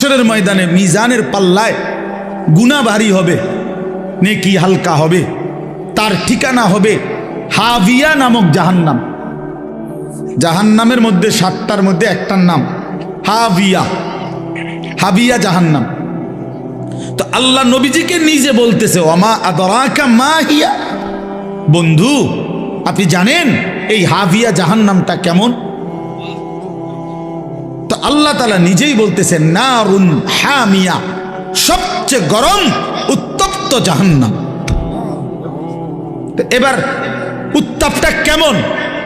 হাসরের ময়দানে মিজানের পাল্লায় গুনাহ ভারী হবে, নেকি হালকা হবে। তার ঠিকানা হবে হাবিয়া নামক জাহান্নাম। জাহান্নামের মধ্যে 7টার মধ্যে একটার নাম হাবিয়া, হাবিয়া জাহান্নাম। তো আল্লাহ নবীজিকে নিজে বলতেছে ওমা আদরাকা মা হিয়া, বন্ধু আপনি জানেন এই হাবিয়া জাহান্নামটা কেমন? তো আল্লাহ তাআলা নিজেই বলতেছেন নারুন হামিয়া, সবচেয়ে গরম উত্তপ্ত জাহান্নাম। তো এবার উত্তাপটা কেমন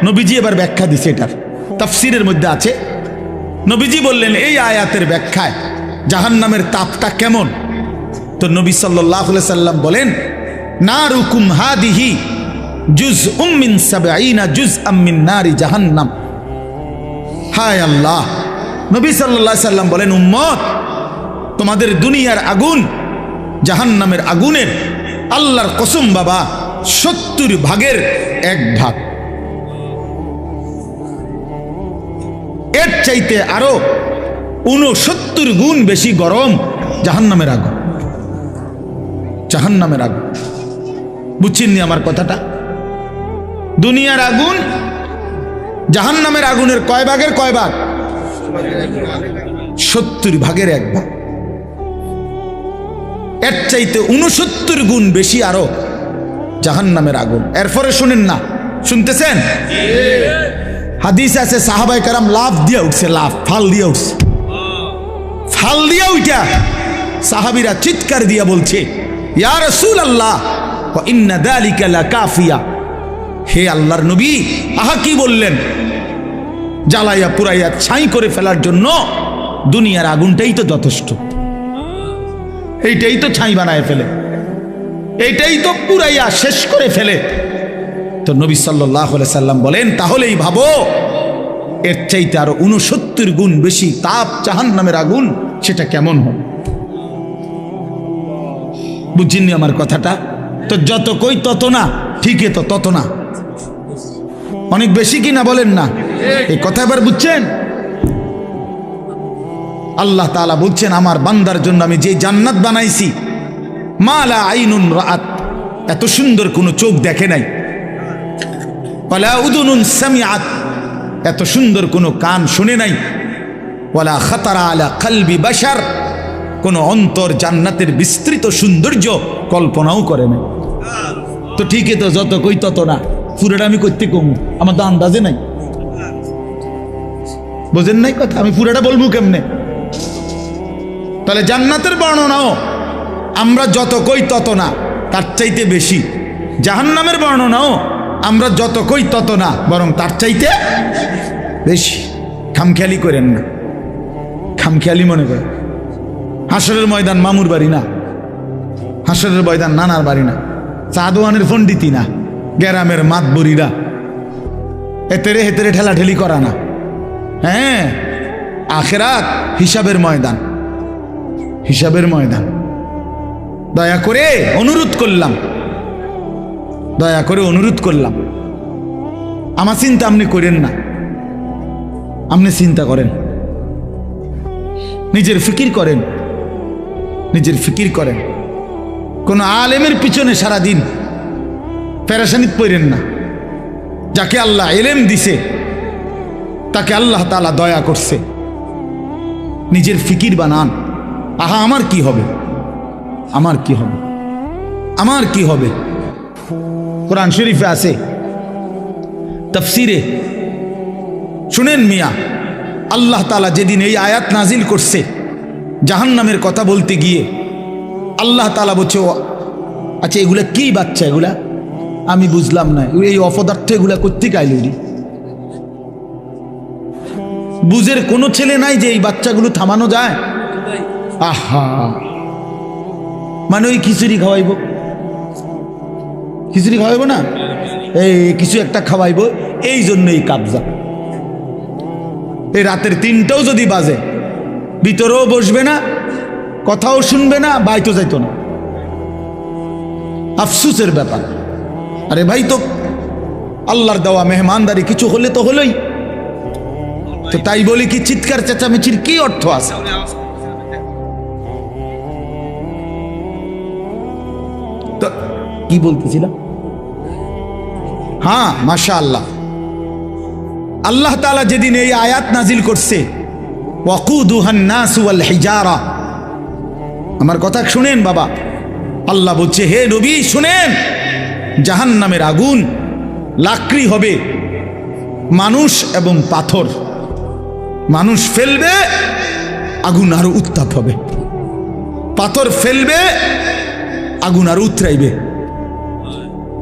নবীজি এবার ব্যাখ্যা দিছে। এটার তাফসীরের মধ্যে আছে, নবীজি বললেন এই আয়াতের ব্যাখ্যায় জাহান্নামের তাপটা কেমন। তো নবী সাল্লাল্লাহু আলাইহি সাল্লাম বলেন নারুকুম হাদিহি জুজউম মিন 70 জুজআম মিন নারি জাহান্নাম। হায় আল্লাহ, নবী সাল্লাল্লাহু আলাইহি সাল্লাম বলেন উম্মত, তোমাদের দুনিয়ার আগুন জাহান্নামের আগুনের আল্লাহর কসম বাবা 70 ভাগের 1 ভাগ। এর চাইতে আরো 69 গুণ বেশি গরম জাহান্নামের আগুন। জাহান্নামের আগুন বুঝছেননি আমার কথাটা? দুনিয়ার আগুন জাহান্নামের আগুনের কয় ভাগের কয় ভাগ? 70 ভাগের 1 ভাগ। এর চাইতে 69 গুণ বেশি আরো জাহান্নামের আগুন। এরপরে শুনেন না, শুনতেছেন? হাদিস আছে সাহাবায়ে কেরাম লাফ দিয়ে উঠছে, লাফ ফাল দিয়ে উঠছে, ফাল দিয়ে উঠা সাহাবীরা চিৎকার দিয়ে বলছে ইয়া রাসূলুল্লাহ ওয়া ইন্না যালিকা লাকাফিয়া, হে আল্লাহর নবী, আহা কি বললেন, জ্বালাইয়া পুরাইয়া ছাই করে ফেলার জন্য দুনিয়ার আগুনটাই তো যথেষ্ট, এইটাই তো ছাই বানায় ফেলে, এইটাই তো পুরাইয়া শেষ করে ফেলে। তো নবী সাল্লাল্লাহু আলাইহি সাল্লাম বলেন তাহলেই ভাবো এর চাইতে আরো 69 গুণ বেশি তাপ জাহান্নামের আগুন, সেটা কেমন হবে? বুঝিনি আমার কথাটা? তো যত কই তত না, ঠিকই তো তত না, অনেক বেশি কি না বলেন না? এই কথা এবার বুঝছেন? আল্লাহ তাআলা বলছেন আমার বান্দার জন্য আমি যে জান্নাত বানাইছি মা লা আইনুন রাআত, এত সুন্দর কোনো চোখ দেখে নাই, ওয়ালা উযুনুন সামিআত, এত সুন্দর কোনো কান শুনে নাই, ওয়ালা খাতারা আলা কলবি বাশার, কোনো অন্তর জান্নাতের বিস্তৃত সৌন্দর্য কল্পনাও করে নাই। তো ঠিকই তো যত কই তত না, পুরোটা আমি করতে কম, আমার তো আন্দাজে নাই, বোঝেন নাই কথা? আমি পুরোটা বলবো কেমনে? তাহলে জান্নাতের বর্ণনাও আমরা যত কই তত না, তার চাইতে বেশি। জাহান্নামের বর্ণনাও আমরা যত কই তত না, বরং তার চাইতে বেশি। খামখেয়ালি করেন না, খামখেয়ালি মনে করেন। হাসরের ময়দান মামুর বাড়ি না, হাসরের ময়দান নানার বাড়ি না, চাঁদওয়ানের পণ্ডিতি না, গ্রামের মাতবরিরা এতেরে হেতেরে ঠেলাঠেলি করা না। হ্যাঁ, আখেরাত হিসাবের ময়দান, হিসাবের ময়দান। দয়া করে অনুরোধ করলাম, দয়া করে অনুরোধ করলাম, আমার চিন্তা আপনি করেন না, আপনি চিন্তা করেন, নিজের ফিকির করেন, নিজের ফিকির করেন। কোন আলেমের পিছনে সারাদিন পেরেশানিত পড়েন না। যাকে আল্লাহ ইলম দিছে তাকে আল্লাহ তাআলা দয়া করছে, নিজের ফিকির বানান। আহা আমার কি হবে, আমার কি হবে, আমার কি হবে? কোরআন শরীফে আছে, তাফসিরে শুনেন মিয়া, আল্লাহ তাআলা যেদিন এই আয়াত নাজিল করছে জাহান্নামের কথা বলতে গিয়ে, আল্লাহ তাআলা বলছে আচ্ছা এগুলা কি বাচ্চা, এগুলা আমি বুঝলাম না, এই অপদার্থ এগুলা কোত্থেকে আইল? বুঝের কোনো ছেলে নাই যে এই বাচ্চাগুলো থামানো যায়? আহা, মানে ওই খিচুড়ি খাওয়াইব, খিচুড়ি খাওয়াইব না, এই কিছু একটা খাওয়াইব, এই জন্য এই কাবজা। এই রাতের 3টাও যদি বাজে ভিতরেও বসবে না, কথাও শুনবে না, বাইতো যাইতো না। আফসোসের ব্যাপার। আরে ভাই, তো আল্লাহর দেওয়া মেহমানদারি, কিছু হলে তো হলোই, তো তাই বলি কি চিৎকার চেঁচামেচির কি অর্থ আছে? কি বলতেছিলাম? হ্যাঁ, মাশাআল্লাহ, আল্লাহ তাআলা যেদিন এই আয়াত নাজিল করছে, ওয়াকুদুহান নাস ওয়াল হিজারা, আমার কথা শুনেন বাবা, আল্লাহ বলছে হে নবী শুনেন, জাহান্নামের আগুন লাকড়ি হবে মানুষ এবং পাথর, মানুষ ফেলবে আগুন আরো উত্তাপ হবে, পাথর ফেলবে আগুন আরো উতরাইবে।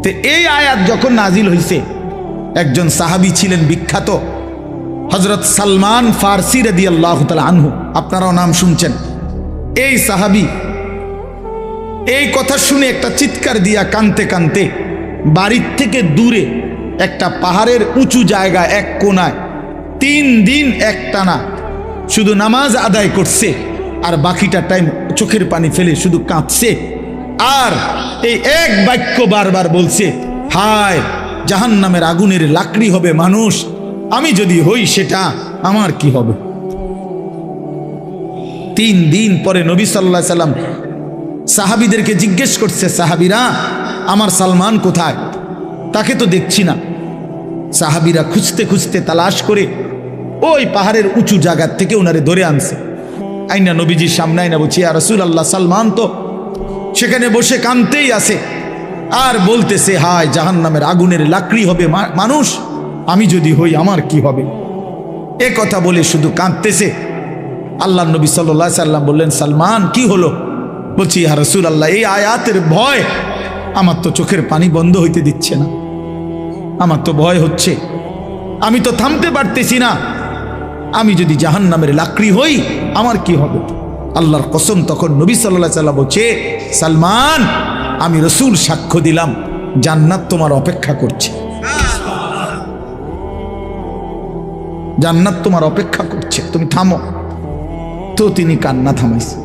তো এই আয়াত যখন নাজিল হইছে, একজন সাহাবী ছিলেন বিখ্যাত, হযরত সালমান ফারসি রাদিয়াল্লাহু তাআলা আনহু, আপনারাও নাম শুনছেন। এই সাহাবী এই কথা শুনে একটা চিৎকার দিয়া কানতে কানতে বাড়ির থেকে দূরে একটা পাহাড়ের উঁচু জায়গা এক কোনায় 3 দিন একটানা শুধু নামাজ আদায় করছে, আর বাকিটা টাইম চোখের পানি ফেলে শুধু কাঁদছে, আর এই এক বাক্য বারবার বলছে, হায় জাহান্নামের আগুনের লাকড়ি হবে মানুষ, আমি যদি হই সেটা আমার কি হবে। 3 দিন পরে নবী সাল্লাল্লাহু আলাইহি সাল্লাম সাহাবীদেরকে জিজ্ঞেস করছে, সাহাবীরা আমার সালমান কোথায়? তাকে তো দেখছি না। সাহাবীরা খুঁজতে খুঁজতে তালাশ করে ওই পাহাড়ের উঁচু জায়গার থেকে ওনারে ধরে আনছে, আইনা নবীজির সামনে আইনা বলছি, ইয়া রাসূলুল্লাহ, সালমান তো সেখানে বসে কাঁদতেই আছে আর বলতেছে, হায় জাহান্নামের আগুনের লাকড়ি হবে মানুষ, আমি যদি হই আমার কি হবে। এ কথা বলে শুধু কাঁদতেছে। আল্লাহ নবী সাল্লাল্লাহু আলাইহি সাল্লাম বললেন, সালমান কি হলো? বলছি, ইয়া রাসূলুল্লাহ, এই আয়াতের ভয় আমার তো চোখের পানি বন্ধ হইতে দিচ্ছে না, আমার তো ভয় হচ্ছে, আমি তো থামতে পারতেছি না, আমি যদি জাহান্নামের লাকড়ি হই আমার কি হবে। আল্লাহর কসম, তখন নবী সাল্লাল্লাহু আলাইহি সাল্লাম বলছে, সালমান আমি রাসূল সাক্ষ্য দিলাম জান্নাত তোমার অপেক্ষা করছে, জান্নাত তোমার অপেক্ষা করছে, তুমি থামো। তো তিনি কান্না থামাইছে।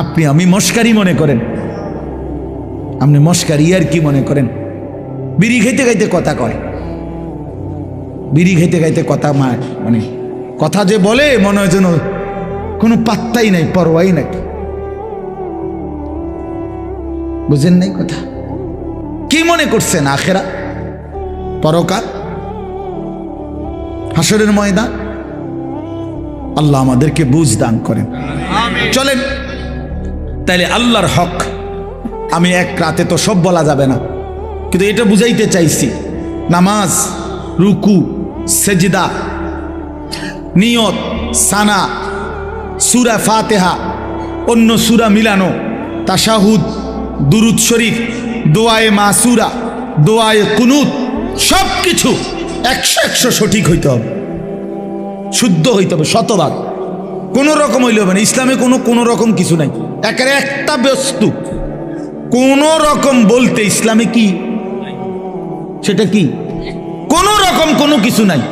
আপনি আমি মস্কারি মনে করেন, আপনি মস্কারি আর কি মনে করেন? বিড়ি খাইতে খাইতে কথা কয়, বিড়ি খাইতে খাইতে কথা, মানে কথা যে বলে মনে হয় যেন কোনো পাত্তাই নাই, পরোয়াই নাই। বুঝেন নাই কথা? কি মনে করছেন আখেরা, পরকাল, হাসরের ময়দান? আল্লাহ আমাদেরকে বুঝ দান করেন। চলেন তাইলে আল্লাহর হক আমি এক রাতে তো সব বলা যাবে না, কিন্তু এটা বুঝাইতে চাইছি, নামাজ, রুকু, সেজদা, নিয়ত, সানা, সূরা ফাতিহা, অন্য সূরা মিলানো, তাশাহুদ, দুরুদ শরীফ, দোয়ায়ে মাসুরা, দোয়ায়ে কুনুত, সব কিছু 100 সঠিক হইতে হবে, শুদ্ধ হইতে হবে, শতভাগ। কোনো রকম হইলে হবে না। ইসলামে কোনো রকম কিছু নাই, একেবারে একটা বস্তু কোনো রকম বলতে ইসলামে কি, সেটা কি? কোনো রকম কোনো কিছু নাই,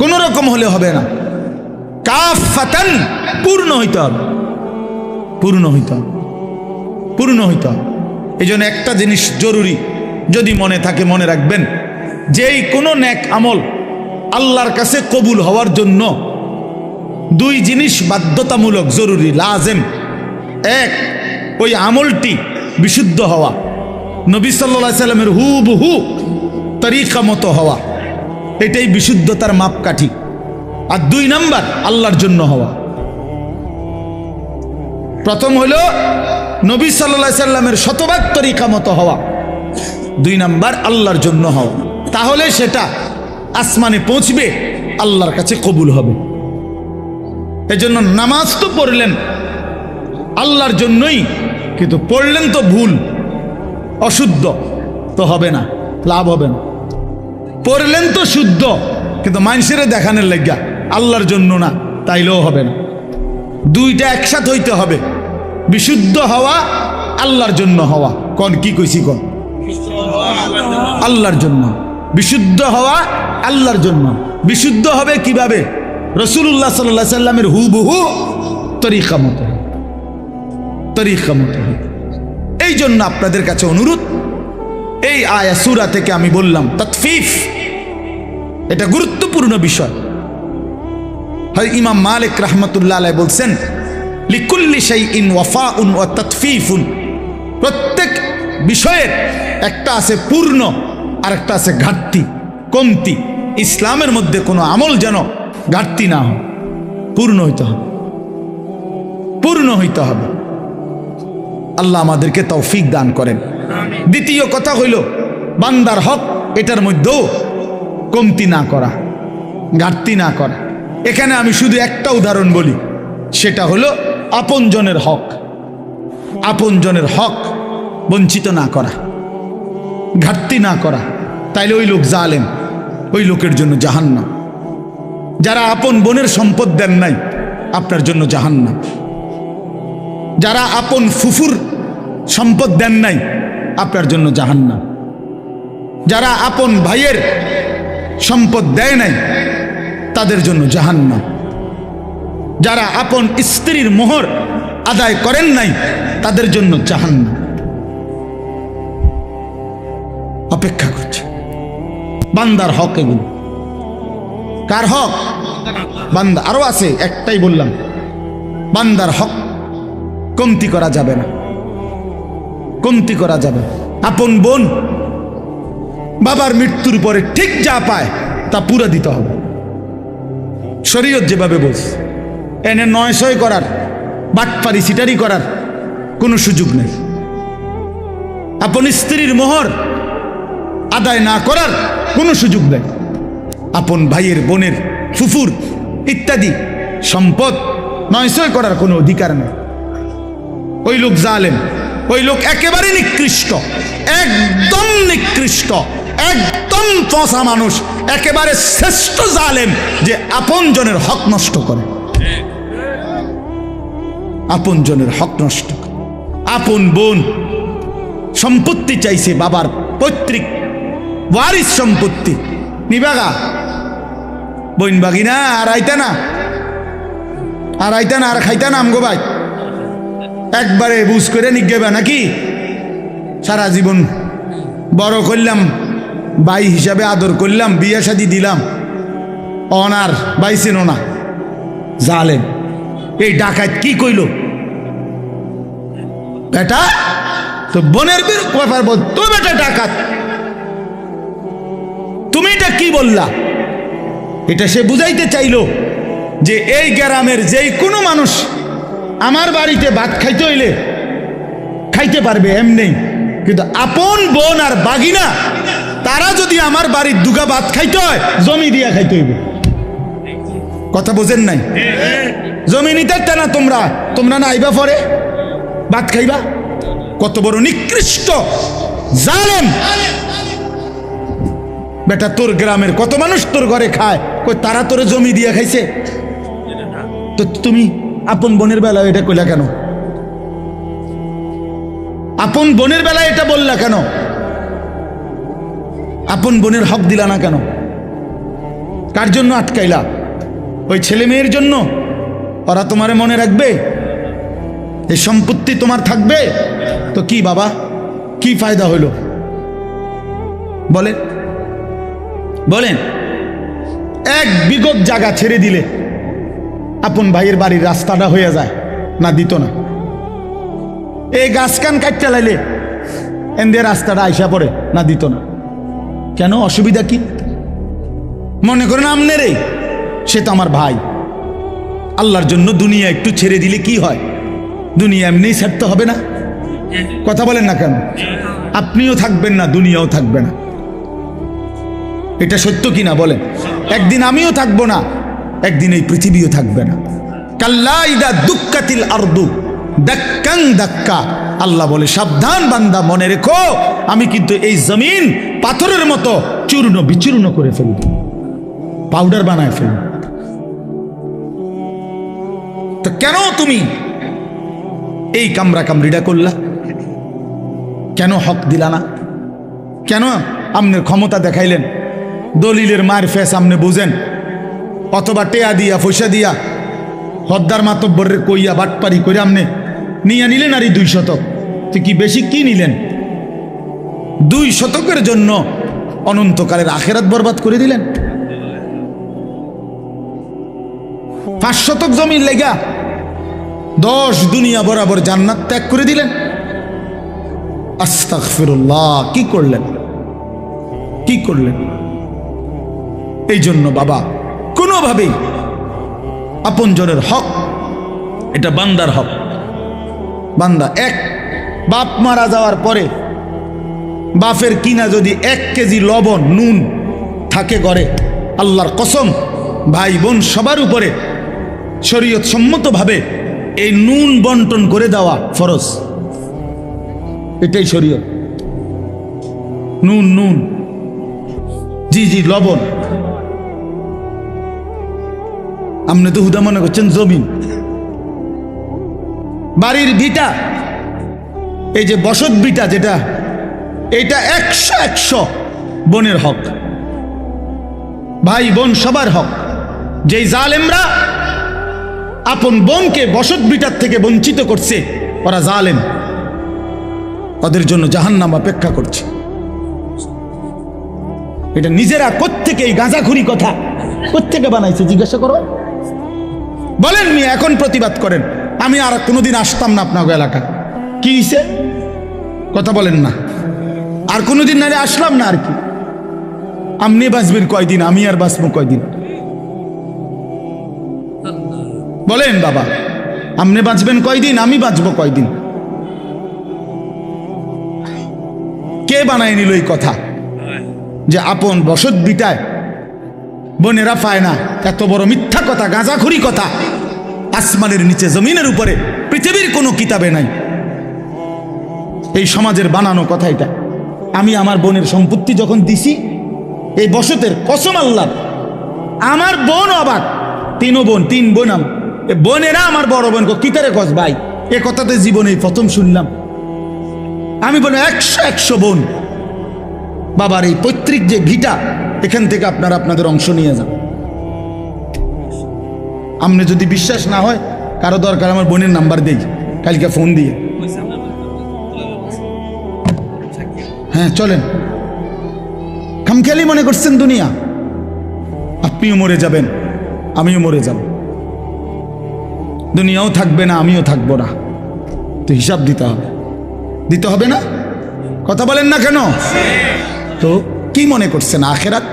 কোনো রকম হলে হবে না, কাফাতান, পূর্ণ হইতে হবে, পূর্ণ হইতে হবে, পূর্ণ হইতে হবে। এই জন্য একটা জিনিস জরুরি, যদি মনে থাকে মনে রাখবেন, যেই কোনো নেক আমল আল্লাহর কাছে কবুল হওয়ার জন্য 2 জিনিস বাধ্যতামূলক, জরুরি, লাজেম। এক, ওই আমলটি বিশুদ্ধ হওয়া, নবী সাল্লাল্লাহু আলাইহি সাল্লামের হুবহু তরিকা মতো হওয়া, এটাই বিশুদ্ধতার মাপকাঠি। আর 2 নাম্বার আল্লাহর জন্য হওয়া। প্রথম হলো নবী সাল্লাল্লাহু আলাইহি সাল্লামের শতভাগ তরিকা মতো হওয়া, 2 নাম্বার আল্লাহর জন্য হওয়া। তাহলে সেটা আসমানে পৌঁছবে, আল্লাহর কাছে কবুল হবে। এজন্য নামাজ তো পড়লেন আল্লাহর জন্যই, কিন্তু পড়লেন তো ভুল, অশুদ্ধ, তো হবে না, লাভ হবে না। পড়লেন তো শুদ্ধ, কিন্তু মানুষের দেখানোর লাগিয়া, আল্লাহর জন্য না, তাইলেও হবে না। 2টা একসাথে হইতে হবে, বিশুদ্ধ হওয়া, আল্লাহর জন্য হওয়া। কোন কি কইছি? কোন আল্লাহর জন্য বিশুদ্ধ হওয়া, আল্লাহর জন্য। বিশুদ্ধ হবে কিভাবে? রাসূলুল্লাহ সাল্লাল্লাহু আলাইহি সাল্লামের হুবহু তরিকা মতো, তরিকা মতো। এই জন্য আপনাদের কাছে অনুরোধ, এই আয়াত সূরা থেকে আমি বললাম তাতফিফ, এটা গুরুত্বপূর্ণ বিষয়। হয় ইমাম মালিক রাহমাতুল্লাহ আলাইহি বলছেন, লিকুল্লি শাইইন ওয়াফাউন ওয়া তাতফিফুন, প্রত্যেক বিষয়ের একটা আছে পূর্ণ আর একটা আছে ঘাটতি, কমতি। ইসলামের মধ্যে কোনো আমল যেন ঘাটতি না হয়, পূর্ণ হইতে হবে, পূর্ণ হইতে হবে। আল্লাহ আমাদেরকে তৌফিক দান করেন। দ্বিতীয় কথা হইল বান্দার হক, এটার মধ্যেও কমতি না করা, ঘাটতি না করা। এখানে আমি শুধু একটা উদাহরণ বলি, সেটা হলো আপনজনের হক, আপনজনের হক বঞ্চিত না করা, ঘাটতি না করা। তাইলে ওই লোক জালেম, ওই লোকের জন্য জাহান্নাম। যারা আপন বোনের সম্পদ দেন নাই, আপনার জন্য জাহান্নাম। যারা আপন ফুফুর সম্পদ দেন নাই, আপনার জন্য জাহান্নাম। যারা আপন ভাইয়ের সম্পদ দেয় নাই, তাদের জন্য জাহান্নাম। যারা আপন স্ত্রীর মোহর আদায় করেন নাই, তাদের জন্য জাহান্নাম অপেক্ষা করছে। বান্দার হক এগুলো। কার হক? বান্দা। আরো আছে, একটাই বললাম, বান্দার হক কমতি করা যাবে না, কমতি করা যাবে। আপন বোন বাবার মৃত্যুর পরে ঠিক যা পায় তা পুরা দিতে হবে, শরীয়ত যেভাবে বলছে। এনে নয় ছয় করার, বাটপারি সিটারি করার কোনো সুযোগ নেই। আপন স্ত্রীর মোহর আদায় না করার কোনো সুযোগ নেই। আপন ভাইয়ের, বোনের, ফুফুর ইত্যাদি সম্পদ নয় ছয় করার কোনো অধিকার নেই। ওই লোক জালেম, ওই লোক একেবারে নিকৃষ্ট, একদম নিকৃষ্ট, একদম পচা মানুষ, একেবারে শ্রেষ্ঠ জালেম যে আপন জনের হক নষ্ট করে, আপন জনের হক নষ্ট করে। আপন বোন সম্পত্তি চাইছে, বাবার পৈতৃক ওয়ারিস সম্পত্তি নিবাগা, বইন বাগিনা আর আইতা না, আর আইতা না, আর খাইতা না আমগো ভাই, একবারে বুঝ করে নিগেবা নাকি? সারা জীবন বড় করলাম, ভাই হিসাবে আদর করলাম, বিয়ে শাদি দিলাম, অনার বাইছেন না, জালেম। এই ডাকাত কি কইল? বেটা তো বোনের ব্যাপার বল, তো বেটা ডাকাত, তুমি এটা কি বললা? এটা সে বুঝাইতে চাইলো যে এই গ্রামের যেই কোনো মানুষ আমার বাড়িতে ভাত খাইতে হইলে খাইতে পারবে এমনি, কিন্তু আপন বোন আর বাগিনা তারা যদি আমার বাড়ির দুগা ভাত খাইতে হয়, জমি দিয়া খাইতে হইবে। কথা বোঝেন নাই? জমি নিতে না তোমরা, তোমরা না আইবা পরে ভাত খাইবা? কত বড় নিকৃষ্ট জালেম বেটা! তোর গ্রামের কত মানুষ তোর ঘরে খায়, কই তারা তোরে জমি দিয়া খাইছে? তো তুমি আপন বোনের বেলায় এটা কইলা কেন? আপন বোনের বেলায় এটা বললা কেন? আপন বোনের হক দিলা না কেন? কার জন্য আটকাইলা? ওই ছেলে মেয়ের জন্য? ওরা তোমারে মনে রাখবে? এই সম্পত্তি তোমার থাকবে? তো কি বাবা, কি ফায়দা হইল বলেন? বলেন, এক বিগত জায়গা ছেড়ে দিলে আপন ভাইয়ের বাড়ির রাস্তাটা হয়ে যায় না? দিত না? এই গাছ কান কাটতে লাইলে এনদের রাস্তাটা আইসা পড়ে না? দিত না? কেন? অসুবিধা কি? মনে করেন আমনে রে, সে তো আমার ভাই, আল্লাহর জন্য দুনিয়া একটু ছেড়ে দিলে কি হয়? দুনিয়া এমনিই ছাড়তে হবে না? কথা বলেন না কেন? আপনিও থাকবেন না, দুনিয়াও থাকবে না। এটা সত্য কিনা বলেন? একদিন আমিও থাকবো না, একদিন এই পৃথিবীও থাকবে না। কাল্লা ইদা দুক্কাতিল আরদু দাক্কান দাক্কা, আল্লাহ বলে সাবধান বান্দা, মনে রেখো আমি কিন্তু এই জমিন পাথরের মতো চূর্ণ বিচূর্ণ করে ফেলব, পাউডার বানায় ফেলব। তো কেন তুমি এই কামরা কামড়িটা করলা? কেন হক দিলা না? কেন আমনের ক্ষমতা দেখাইলেন? দলিলের মায়ের ফেস আমনে বুঝেন, অথবা টেয়া দিয়া পয়সা দিয়া হদ্দার মাতব্বরের কইয়া বাটপারি করে আমনে নিয়ে নিলেন আর এই 2 শতক। তো কি বেশি কি নিলেন? 2 শতকের জন্য অনন্তকালের আখেরাত বরবাদ করে দিলেন। 5 শতক জমির লেগা 10 দুনিয়া বরাবর জান্নাত ত্যাগ করে দিলেন। আস্তাগফিরুল্লাহ, কি করলেন, কি করলেন? এই জন্য বাবা, কোনোভাবেই আপনজনের হক, এটা বান্দার হক। বান্দা এক বাপ মারা যাওয়ার পরে বাপের কিনা যদি 1 কেজি লবণ নুন থাকে ঘরে, আল্লাহর কসম ভাই বোন সবার উপরে শরীয়ত সম্মতভাবে এই নুন বন্টন করে দেওয়া ফরজ। এটাই শরীয়ত। নুন নুন, জি জি, লবণ। আপনি তো হুদা মনে করছেন জমিন। বাড়ির ভিটা, এই যে বসত ভিটা যেটা, এটা 100 বোনের হক, ভাই বোন সবার হক। যেই জালেমরা আপন বোনকে বসত ভিটার থেকে বঞ্চিত করছে, ওরা জালেম, ওদের জন্য জাহান্নাম অপেক্ষা করছে। এটা নিজেরা কোত্থেকে এই গাঁজাখুরি কথা কোত্থেকে বানাইছে জিজ্ঞাসা করো। বলেন মিয়া, এখন প্রতিবাদ করেন। আমি আর কোনোদিন আসতাম না আপনার এলাকা। কি হইছে? কথা বলেন না। আর কোনোদিন না আসলাম না আর কি। আপনি বাঁচবেন কয়দিন, আমি আর বাঁচবো কয়দিন? বলেন বাবা, আপনি বাঁচবেন কয়দিন, আমি বাঁচবো কয়দিন? কে বানায় নিল এই কথা যে আপন বসত বিটায় বোনেরা পায় না? এত বড় মিথ্যা কথা, গাঁজাখুরি কথা। আসমানের নিচে জমিনের উপরে পৃথিবীর কোনো কিতাবে নাই। এই সমাজের বানানো কথা এটা। আমি আমার বোনের সম্পত্তি যখন দিছি, এই বসতের কসম আল্লাহ, আমার বোন অবাক। 3 বোন, 3 বোন। বোনেরা আমার বড় বোন কিতারে কস ভাই, এ কথাতে জীবনে প্রথম শুনলাম। আমি বলি 100 বোন। বাবার এই পৈতৃক যে ভিটা, এখান থেকে আপনারা আপনাদের অংশ নিয়ে যান। আপনি যদি বিশ্বাস না হয়, কারো দরকার আমার বোনের নাম্বার দেই, কালকে ফোন দিয়ে। হ্যাঁ চলেন। খামখেয়ালি মনে করছেন দুনিয়া? আপনিও মরে যাবেন, আমিও মরে যাব। দুনিয়াও থাকবে না, আমিও থাকবো না। তো হিসাব দিতে হবে, দিতে হবে না? কথা বলেন না কেন? তো কি মনে করছেন আখেরাত?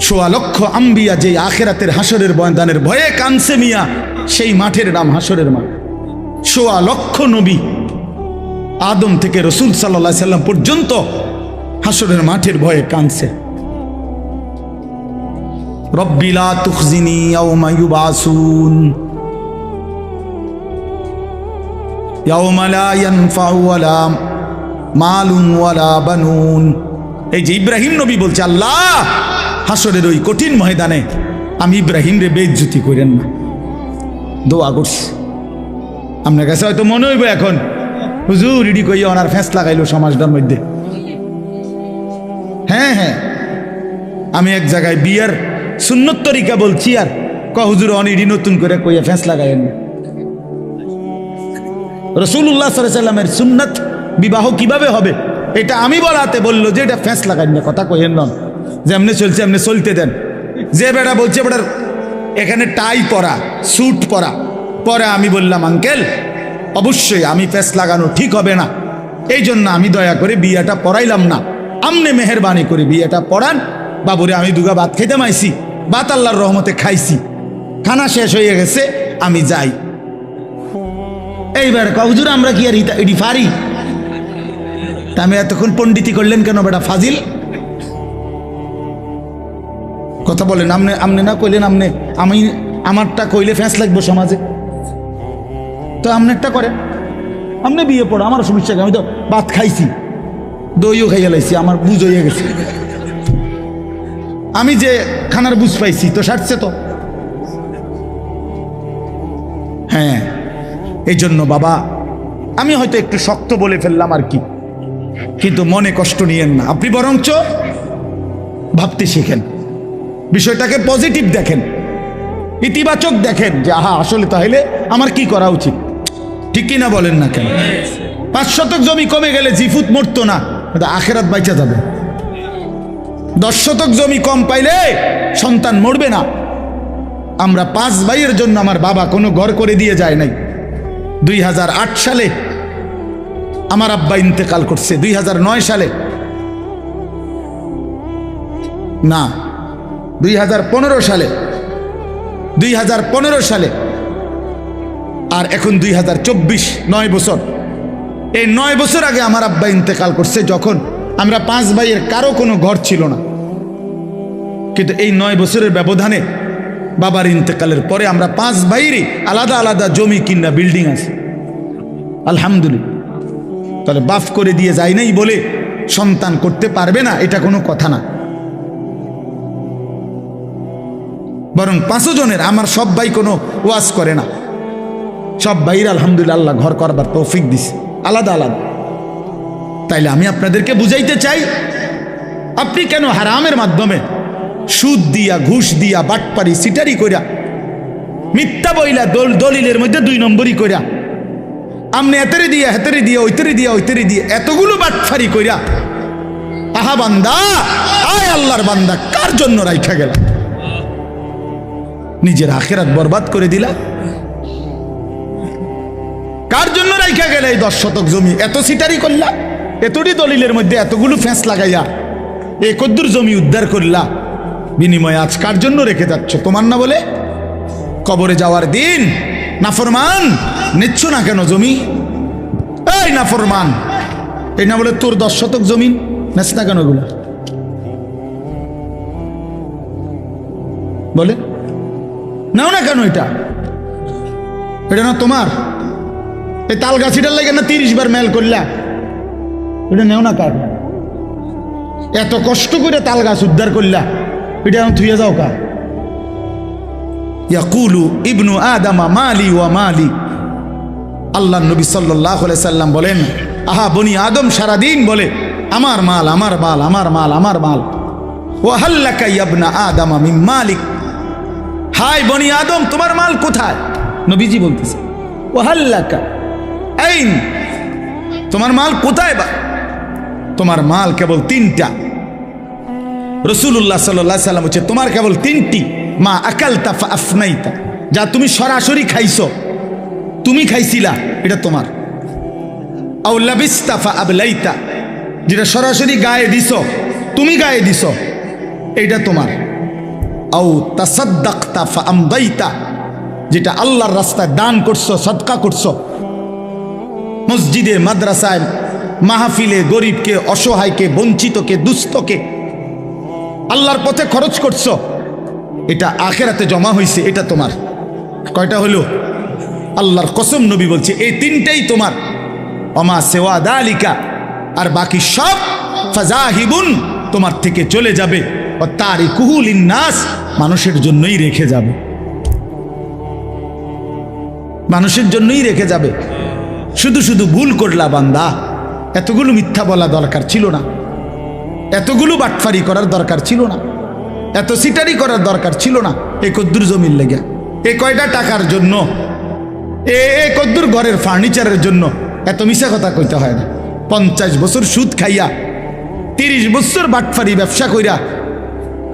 1.25 লক্ষ আম্বিয়া যে আখেরাতের হাসরের ময়দানের ভয়ে কানছে মিয়া, সেই মাঠের নাম হাসরের মাঠ। 1.25 লক্ষ নবী, আদম থেকে রসুল সাল্লাল্লাহু আলাইহি সাল্লাম পর্যন্ত হাসরের মাঠের ভয়ে কানছে। রব্বি লা তুখজিনি ইয়াওমা ইউবাসুন ইয়াওমা লা ইয়ানফাউ ওয়ালা মালুন ওয়ালা বানুন। এই যে ইব্রাহিম নবী বলছে, আল্লাহ হাসরের ওই কঠিন ময়দানে আমি ইব্রাহিম রে বেইজ্জতি করেন না। দোয়া করছি। আপনার কাছে হয়তো মনে হইব এখন, হুজুর ইডি কইয়া ওনার ফেঁস লাগাইলো সমাজটার মধ্যে। হ্যাঁ হ্যাঁ, আমি এক জায়গায় বিয়ার সুন্নত তরিকা বলছি, আর হুজুর অনিডি নতুন করে কইয়া ফেঁস লাগাইেন না। রাসূলুল্লাহ সাল্লাল্লাহু আলাইহি ওয়াসাল্লামের সুন্নাত বিবাহ কিভাবে হবে এটা আমি বলাতে বললো যে এটা ফেঁস লাগাইন না, কথা কইেন না, যে এমনি চলছে এমনি চলতে দেন। যে বেটা বলছে বেটার এখানে টাই পরা, স্যুট পরা, পরে আমি বললাম আঙ্কেল অবশ্যই আমি ফেঁস লাগানো ঠিক হবে না, এই জন্য আমি দয়া করে বিয়েটা পড়াইলাম না, আমনে মেহরবানি করে বিয়েটা পড়ান। বাবুরে আমি দুগা ভাত খেতে মাইছি, ভাত আল্লাহর রহমতে খাইছি, খানা শেষ হয়ে গেছে, আমি যাই। এইবার হুজুর আমরা কি আর এটি পারি? তা আমি এতক্ষণ পণ্ডিতি করলেন কেন বেটা ফাজিল? কথা বলেন। আমনে না কইলেন, আমি আমারটা কইলে ফ্যাঁস লাগবো সমাজে, তো আমনেরটা করেন, আমনে বিয়ে পড়ো, আমার সমস্যা। আমি তো ভাত খাইছি, দইও খাইয়া লাইছি, আমার বুঝ হয়ে গেছে। আমি যে খানার বুঝ পাইছি তো সারছে তো। হ্যাঁ, এই জন্য বাবা আমি হয়তো একটু শক্ত বলে ফেললাম আর কি, কিন্তু মনে কষ্ট নিয়েন না। আপনি বরঞ্চ ভাবতে শিখেন, বিষয়টাকে পজিটিভ দেখেন, ইতিবাচক দেখেন যে আহা আসলে তাহলে আমার কি করা উচিত। ঠিক কিনা বলেন না কেন? 5 শতক জমি কমে গেলে জিফুত মরতো না, আখেরাত বাইচা যাবে। 10 শতক জমি কম পাইলে সন্তান মরবে না, আমরা 5 ভাইয়ের জন্য আমার বাবা কোনো ঘর করে দিয়ে যায় নাই। 2008 সালে আমার আব্বা ইন্তেকাল করছে, 2009 সালে না 2015 সালে, 2015 সালে, আর এখন 2024, 9 বছর। এই 9 বছর আগে আমার আব্বা ইন্তেকাল করছে, যখন আমরা 5 ভাইয়ের কারো কোনো ঘর ছিল না। কিন্তু এই 9 বছরের ব্যবধানে বাবার ইন্তেকালের পরে আমরা 5 ভাইয়েরই আলাদা আলাদা জমি কিনা বিল্ডিং আছে, আলহামদুলিল্লাহ। তাহলে বাফ করে দিয়ে যায় নাই বলে সন্তান করতে পারবে না, এটা কোনো কথা না। বরং 5 জনের আমার সব ভাই কোনো ওয়াজ করে না, সব ভাইয়ের আলহামদুলিল্লাহ আল্লাহ ঘর করবার তৌফিক দিছে আলাদা আলাদা। তাইলে আমি আপনাদেরকে বুঝাইতে চাই, আপনি কেন হারামের মাধ্যমে সুদ দিয়া, ঘুষ দিয়া, বাটপারি, সিটারি কইরা, মিথ্যা বইলা, দলিলের মধ্যে 2 নম্বরই কইরা, আমনে এতেরে দিয়া, হেতেরে দিয়া, ওইতেরে দিয়া, ওইতেরে দিয়া, এতগুলো বাটফারি কইরা, আহা বান্দা, আয় আল্লাহর বান্দা, কার জন্য রাইখা গেলা? নিজের আখিরাত বরবাদ করে দিলা। কার জন্য রাইখা গেলে এই 10 শতক জমি? এত সিটারি করলা, এতটি দলিলের মধ্যে এতগুলো ফেঁস লাগাইয়া এই কদ্দুর জমি উদ্ধার করলা, বিনিময়ে আজ কার জন্য রেখে যাচ্ছ? তোমার না বলে? কবরে যাওয়ার দিন নাফরমান নিচ্ছ না কেন জমি? এই নাফরমান, এই না বলে তোর 10 শতক জমি নেস না কেন? এগুলা বলে নাও না কেন? এটা না তোমার? এই তাল গাছিটার লাগে না 30 বার মেল করলা, এটা নেও না কার? এত কষ্ট করে তাল গাছ উদ্ধার করলা, এটা এখন থুয়ে যাও কার? ইয়াকুলু ইবনু আদামা মালি ওয়া মালি। আল্লাহ নবী সাল্লাল্লাহু আলাইহি সাল্লাম বলেন, আহা বনি আদম সারাদিন বলে আমার মাল, আমার মাল, আমার মাল, আমার মাল। ওয়া হাল্লাকা ইবনা আদামা মিন মালিক। হাই বনি আদম, তোমার মাল কোথায়? নবীজি বলতেছে ওয়া হাল্লাকা আইন, তোমার মাল কোথায়? বা তোমার মাল কেবল 3টা। রাসূলুল্লাহ সাল্লাল্লাহু আলাইহি সাল্লাম বলছে তোমার কেবল 3টি, মা আকালতা ফা আফনাইতা, যা তুমি সরাসরি খাইছো, তুমি খাইছিলা, এটা তোমার। আও লাবিস্তা ফা আবলাইতা, যেটা সরাসরি গায়ে দিছো, তুমি গায়ে দিছো, এইটা তোমার। আও তাসাদ্দাকতা ফা আমদাইতা, যেটা আল্লাহর রাস্তায় দান করছো, সদকা করছো, মসজিদে, মাদ্রাসায়, মাহফিলে গরিবকে, অসহায়কে, বঞ্চিতকে, দুস্থকে আল্লাহর পথে খরচ করছো, এটা আখিরাতে জমা হইছে, এটা তোমার। কয়টা হলো? আল্লাহর কসম নবী বলছে এই 3টাই তোমার। ওমা সেওয়া দালিকা, আর বাকি সব ফাজাহিবুন, তোমার থেকে চলে যাবে। ও তারিকুহু লিন্নাস, মানুষের জন্যই রেখে যাবে, মানুষের জন্যই রেখে যাবে। শুধু শুধু ভুল করলা বান্দা, এতগুলো মিথ্যা বলা দরকার ছিল না, এতগুলো বাটফারি করার দরকার ছিল না, এত সিটারি করার দরকার ছিল না। এই কদ্দুর জমির লেগে, এ কয়টা টাকার জন্য, এ কদ্দুর ঘরের ফার্নিচারের জন্য এত মিশা কথা কইতে হয় না। 50 বছর সুদ খাইয়া, 30 বছর বাটফারি ব্যবসা কইরা,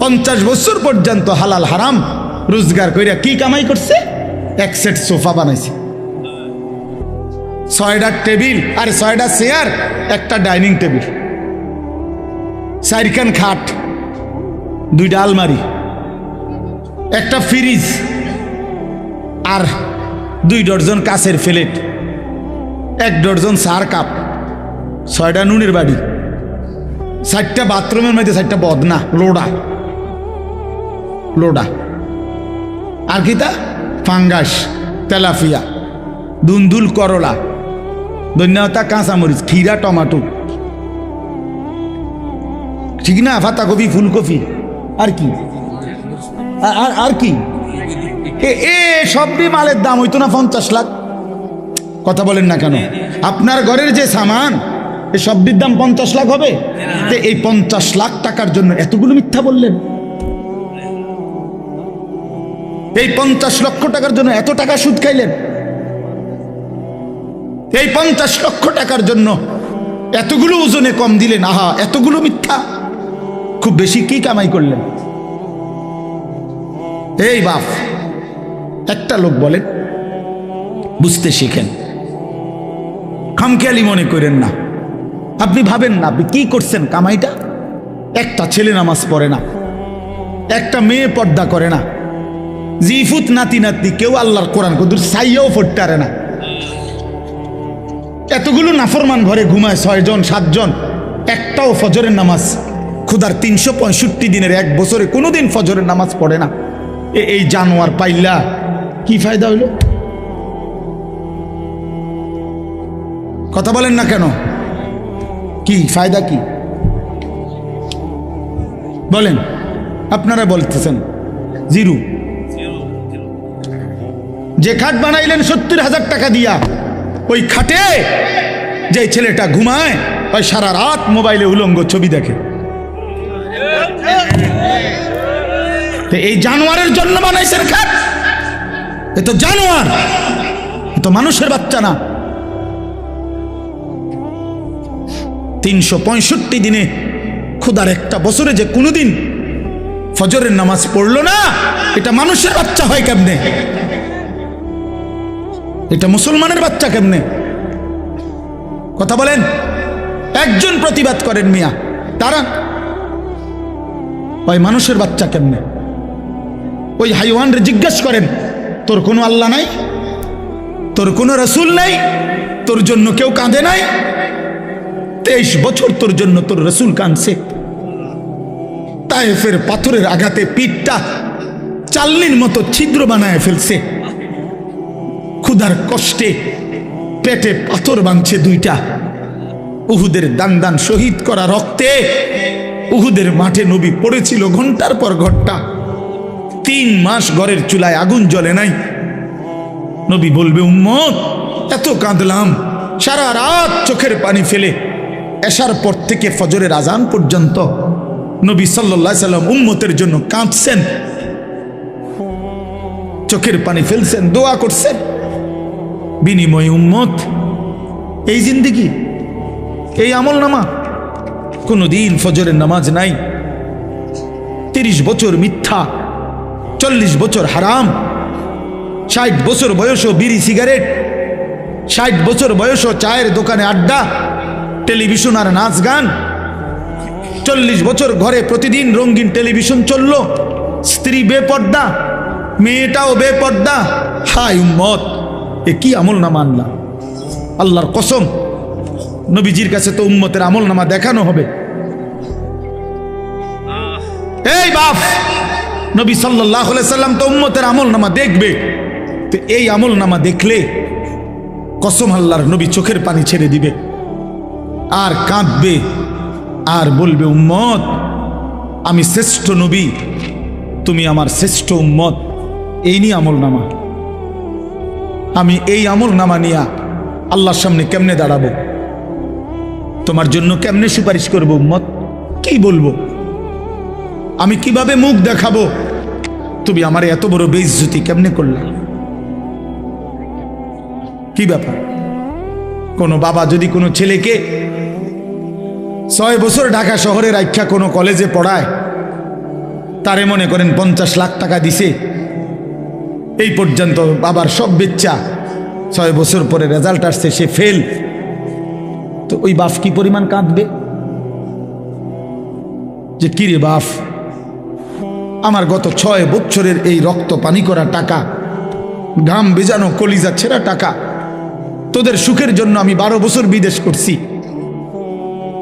50 বছর পর্যন্ত হালাল হারাম রোজগার কইরা কি কামাই করছে? 1 সেট সোফা বানাইছে, 6টা টেবিল আর 6টা চেয়ার, একটা ডাইনিং টেবিল, 4খান খাট, 2টা আলমারি, একটা ফ্রিজ, আর 2 ডজন কাচের প্লেট, 1 ডজন চার কাপ, 6টা নুনের বাড়ি, 4টা বাথরুমের মধ্যে 4টা বদনা, লোডা লোডা, আর কি তা ফাঙ্গাস, তেলাফিয়া, দুন্দুল, করলা, ধন্যতা, কাঁচামরিচ, খিরা, টমাটো, ঠিক না, পাতাকপি, ফুলকপি, আর কি আর কি? এ সবই মালের দাম হইতো না 50 লাখ? কথা বলেন না কেন? আপনার ঘরের যে সামান, এই সবটির দাম 50 লাখ হবে? এই 50 লাখ টাকার জন্য এতগুলো মিথ্যা বললেন? এই 50 লক্ষ টাকার জন্য এত টাকা সুদ খাইলেন? এই 50 লক্ষ টাকার জন্য এতগুলো ওজনে কম দিলেন? আহা, এতগুলো মিথ্যা, খুব বেশি কি কামাই করলেন? এই বাপ, একটা লোক বলেন, বুঝতে শিখেন, খামখেয়ালি মনে করেন না। আপনি ভাবেন না আপনি কি করছেন কামাইটা। একটা ছেলে নামাজ পড়ে না, একটা মেয়ে পর্দা করে না, জিফুত নাতি নাতনি কেউ আল্লাহর কোরআন কদুর সাইয়াও পড়তে পারে না। এতগুলো নাফরমান ঘরে ঘুমায় 6 জন 7 জন, একটাও ফজরের নামাজ খুদার 365 দিনের 1 বছরে কোনোদিন ফজরের নামাজ পড়ে না। এই জানোয়ার পাইলা কি ফায়দা হইল? কথা বলেন না কেন? কি ফায়দা কি বলেন? আপনারা বলতেছেন জিরো। যে খাট বানাইলেন 70,000 টাকা দিয়া, ওই খাটে যে ছেলেটা ঘুমায় ওই সারা রাত মোবাইলে উলঙ্গ ছবি দেখে। এই জানোয়ারের জন্য বানাইছেন খাট? এ তো জানোয়ার, এ তো মানুষের বাচ্চা না। 365 দিনে খুদার একটা বছরে যে কোনোদিন ফজরের নামাজ পড়লো না, এটা মানুষের বাচ্চা হয় কেমনে? এটা মুসলমানের বাচ্চা কেমনে? কথা বলেন। একজন প্রতিবাদ করেন মিয়া, তারা ওই মানুষের বাচ্চা কেমনে? ওই হাইওয়ানরে জিজ্ঞেস করেন, তোর কোনো আল্লাহ নাই, তোর কোনো রসুল নাই, তোর জন্য কেউ কাঁদে নাই? 23 বছর তোর জন্য তোর রসুল কাঁদছে। তায়েফের পাথরের আঘাতে পিঠটা চালনির মতো ছিদ্র বানায় ফেলছে। ক্ষুধার কষ্টে পেটে পাথর বাঁধছে 2টা। উহুদের দান দান শহীদ করা রক্তে উহুদের মাঠে নবী পড়েছিল ঘন্টার পর ঘন্টা। 3 মাস ঘরের চুলায় আগুন জ্বলে নাই। নবী বলবে, উম্মত এত কাঁদলাম, সারা রাত চোখের পানি ফেলে এশার পর থেকে ফজরের আজান পর্যন্ত নবী সাল্লাল্লাহু আলাইহি সাল্লাম উম্মতের জন্য কাঁদছেন, চোখের পানি ফেলছেন, দোয়া করছেন। বিনিময়ে উম্মত এই জিন্দেগি, এই আমল নামা, কোনদিন ফজরের নামাজ নাই, 30 বছর মিথ্যা, 40 বছর হারাম, 60 বছর বয়সও বিড়ি সিগারেট, 60 বছর বয়সও চায়ের দোকানে আড্ডা, টেলিভিশন আর নাচ গান, 40 বছর ঘরে প্রতিদিন রঙিন টেলিভিশন চলল, স্ত্রী বেপর্দা, মেয়েটাও বেপর্দা। হায় উম্মত, এ কি আমল নামা আনলা? আল্লাহর কসম, নবীজির কাছে তো উম্মতের আমল নামা দেখানো হবে। এই বাপ, নবী সাল্লাল্লাহু আলাইহি সাল্লাম তো উম্মতের আমল নামা দেখবে। তো এই আমল নামা দেখলে কসম আল্লাহর, নবী চোখের পানি ছেড়ে দিবে আর কাঁদবে আর বলবে, উম্মত আমি শ্রেষ্ঠ নবী, তুমি আমার শ্রেষ্ঠ উম্মত। এই নিয়ে আমল নামা, আমি এই আমল নামা নিয়ে আল্লাহর সামনে কেমনে দাঁড়াবো? তোমার জন্য কেমনে সুপারিশ করবো উম্মত? কি বলবো? আমি কিভাবে মুখ দেখাবো? তুমি আমার এত বড় বেইজ্জতি কেমনে করলা? কি ব্যাপার? কোনো বাবা যদি কোনো ছেলেকে 6 বছর ঢাকা শহরে রাখা কোনো কলেজে পড়ায়, তারে মনে করেন 50 লাখ টাকা দিছে, এই পর্যন্ত বাবার সব বেচ্চা, 6 বছর পরে রেজাল্ট আসছে সে ফেল, তো ওই বাপ কি পরিমাণ কাঁদবে যে কিরে বাপ, আমার গত 6 বছরের এই রক্ত পানি করা টাকা, ঘাম বেজানো কলিজা ছেঁড়া টাকা, তোদের সুখের জন্য আমি 12 বছর বিদেশ করছি,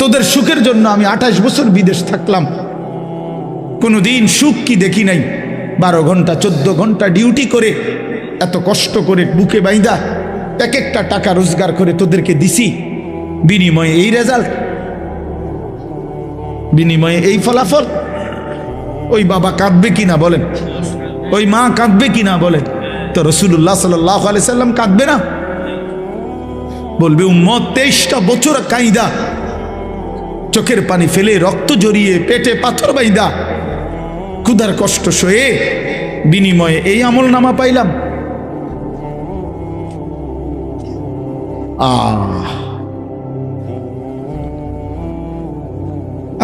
তোদের সুখের জন্য আমি 28 বছর বিদেশ থাকলাম, কোনোদিন সুখ কি দেখি নাই। 12 ঘন্টা 14 ঘন্টা ডিউটি করে, এত কষ্ট করে বুকে বাইন্দা এক একটা টাকা রোজগার করে তোদেরকে দিছি, বিনিময়ে এই রেজাল্ট, বিনিময়ে এই ফলাফল। ওই বাবা কাঁদবে কিনা বলেন? ওই মা কাঁদবে কিনা বলেন? তো রাসূলুল্লাহ সাল্লাল্লাহু আলাইহি সাল্লাম কাঁদবে না? বলবে, উম্মত 23টা বছর কাইদা, চোখের পানি ফেলে, রক্ত জড়িয়ে, পেটে পাথর বাইদা, ক্ষুধার কষ্ট সয়ে বিনিময়ে এই আমল নামা পাইলাম।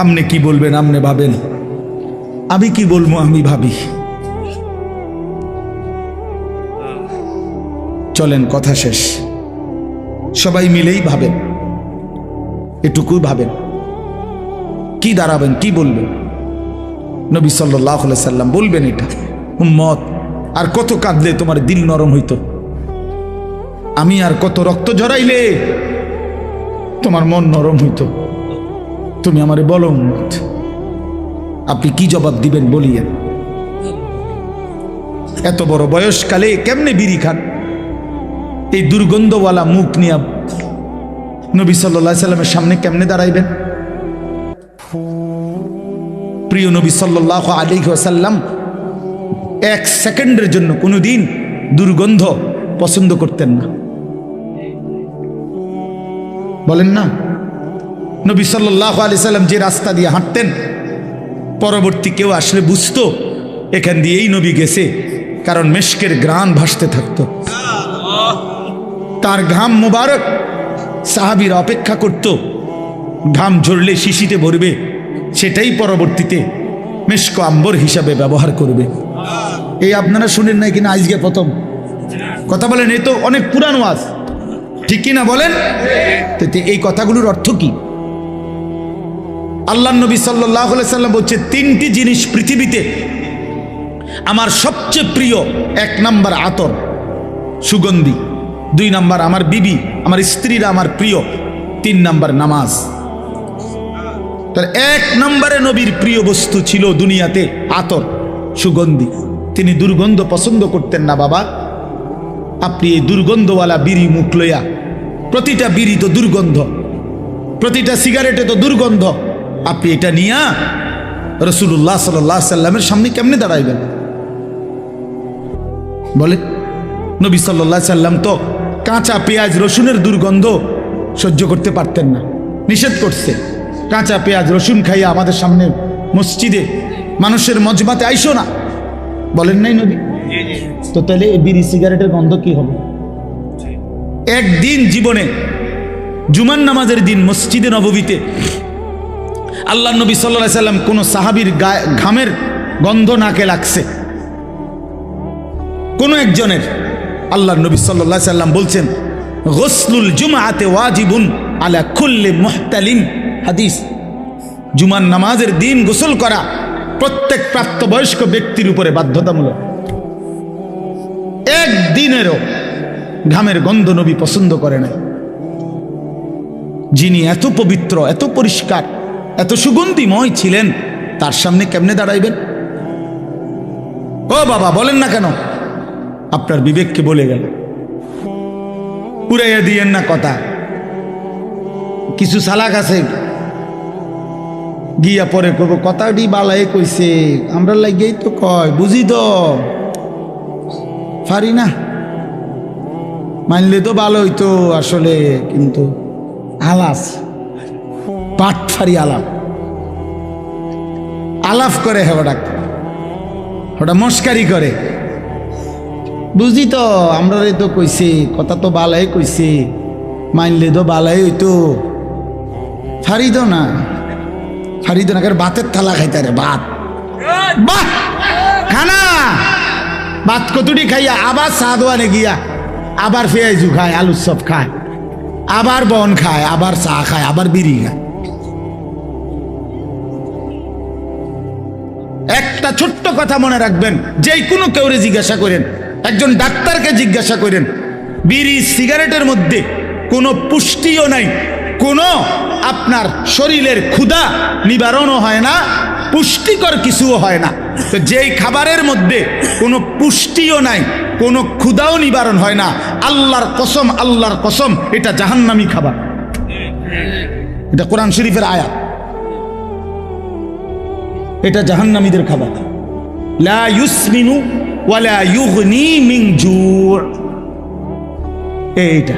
আপনি কি বলবেন? আপনি ভাবেন, আমি কি বলবো? আমি ভাবি। চলেন, কথা শেষ। সবাই মিলেই ভাবেন, এটুকুই ভাবেন, কি দাঁড়াবেন, কি বলবেন। নবী সাল্লাল্লাহু আলাইহি সাল্লাম বলবেন এটা, উম্মত আর কত কাঁদলে তোমার দিল নরম হইতো, আমি আর কত রক্ত ঝরাইলে তোমার মন নরম হইতো, তুমি আমারে বলো উম্মত, আপনি কি জবাব দিবেন বলিয়েন। এত বড় বয়সকালে কেমনে বিড়ি খান? এই দুর্গন্ধওয়ালা মুখ নিয়ে নবী সাল্লাল্লাহু আলাইহি সাল্লামের সামনে কেমনে দাঁড়াইবেন? প্রিয় নবী সাল্লাল্লাহু আলাইহি ওয়াসাল্লাম এক সেকেন্ডের জন্য কোনোদিন দুর্গন্ধ পছন্দ করতেন না, বলেন না? নবী সাল্লাল্লাহু আলাইহি সাল্লাম যে রাস্তা দিয়ে হাঁটতেন, পরবর্তী কেউ আসলে বুঝতো এখান দিয়েই নবী গেছে, কারণ মেশকের ঘ্রাণ ভাসতে থাকতো। তার ঘাম মুবারক সাহাবীরা অপেক্ষা করত, ঘাম ঝরলে শিশিতে ভরবে, সেটাই পরবর্তীতে মেশক আম্বর হিসাবে ব্যবহার করবে। এই আপনারা শুনেন নাই কিনা আজকে প্রথম? কথা বলেন, এই তো অনেক পুরানো ওয়াজ, ঠিক কিনা বলেন? এই কথাগুলোর অর্থ কি? আল্লাহর নবী সাল্লাল্লাহু আলাইহি সাল্লাম বলছে, তিনটি জিনিস পৃথিবীতে আমার সবচেয়ে প্রিয়। 1 নাম্বার আতর, সুগন্ধি। 2 নাম্বার আমার বিবি, আমার স্ত্রীরা আমার প্রিয়। 3 নাম্বার নামাজ। তার 1 নম্বরে নবীর প্রিয় বস্তু ছিল দুনিয়াতে আতর, সুগন্ধি। তিনি দুর্গন্ধ পছন্দ করতেন না। বাবা, আপনি এই দুর্গন্ধওয়ালা বিড়ি মুখ লইয়া, প্রতিটা বিড়ি তো দুর্গন্ধ, প্রতিটা সিগারেটে তো দুর্গন্ধ, আপনি এটা নিয়া রাসূলুল্লাহ সাল্লাল্লাহু আলাইহি সাল্লামের সামনে কেমনে দাঁড়াইবেন বলে? নবী সাল্লাল্লাহু আলাইহি সাল্লাম তো কাঁচা পেঁয়াজ রসুনের দুর্গন্ধ সহ্য করতে পারতেন না, নিষেধ করছে। কাঁচা পেঁয়াজ রসুন খাইয়া আমাদের সামনে মসজিদে মানুষের মজমাতে আইসো না, বলেন নাই নবী? তো তাহলে বিড়ি সিগারেটের গন্ধ কি হবে? একদিন জীবনে জুমার নামাজের দিন মসজিদে নববীতে আল্লাহ নবী সাল্লাল্লাহু আলাইহি সাল্লাম কোন সাহাবীর ঘামের গন্ধ নাকে লাগছে, কোন একজনের। আল্লাহ নবী সাল্লাল্লাহু আলাইহি সাল্লাম বলছেন, গোসলুল জুমআতে ওয়াজিবুন আলা কুল্লি মুহতালিম। হাদিস, জুমার নামাজের দিন গোসল করা প্রত্যেক প্রাপ্তবয়স্ক ব্যক্তির উপরে বাধ্যতামূলক। একদিনেরও ঘামের গন্ধ নবী পছন্দ করে নাই। যিনি এত পবিত্র, এত পরিষ্কার, এত সুগন্ধিময় ছিলেন, তার সামনে কেমনে দাঁড়াইবেন? ও বাবা, বলেন না কেন? আপনার বিবেককে বলে গেল, উড়াইয়া দিয়েন না কথা। কিছু সালাক আছে, গিয়া পরে কব কথাটি বালাই কইছে, আমরা লাগিয়েই তো কয়, বুঝি তো পারি না, মানলে তো ভালো হইতো আসলে, কিন্তু আলাস পাট ফারি আলাপ করে, হ্যাঁ ওটা মস্কারি করে। বুঝি তো আমরা তো কইছে, কথা তো বালাই কইছে, মানলে তো বালাই হইতো, ফারিদ না কারণ ভাতের থালা খাইতে রে, ভাত বাহ খানা, ভাত কতুটি খাইয়া আবার চা দোয়ানে গিয়া আবার পেঁয়াজু খায়, আলুর চপ খায়, আবার বন খায়, আবার চা খায়, আবার বিড়ি খায়। একটা ছোট্ট কথা মনে রাখবেন, যে কোনো কেউরে জিজ্ঞাসা করেন, একজন ডাক্তারকে জিজ্ঞাসা করেন, বিড়ি সিগারেটের মধ্যে কোনো পুষ্টিও নাই, কোনো আপনার শরীরের ক্ষুধা নিবারণও হয় না, পুষ্টিকর কিছুও হয় না। তো যেই খাবারের মধ্যে কোনো পুষ্টিও নাই, কোনো ক্ষুধাও নিবারণ হয় না, আল্লাহর কসম এটা জাহান্নামী খাবার। এটা কোরআন শরীফের আয়াত, এটা জাহান্নামীদের খাবার। লা ইউসমিনু ওয়ালা ইউগনি মিন জু'। এইটা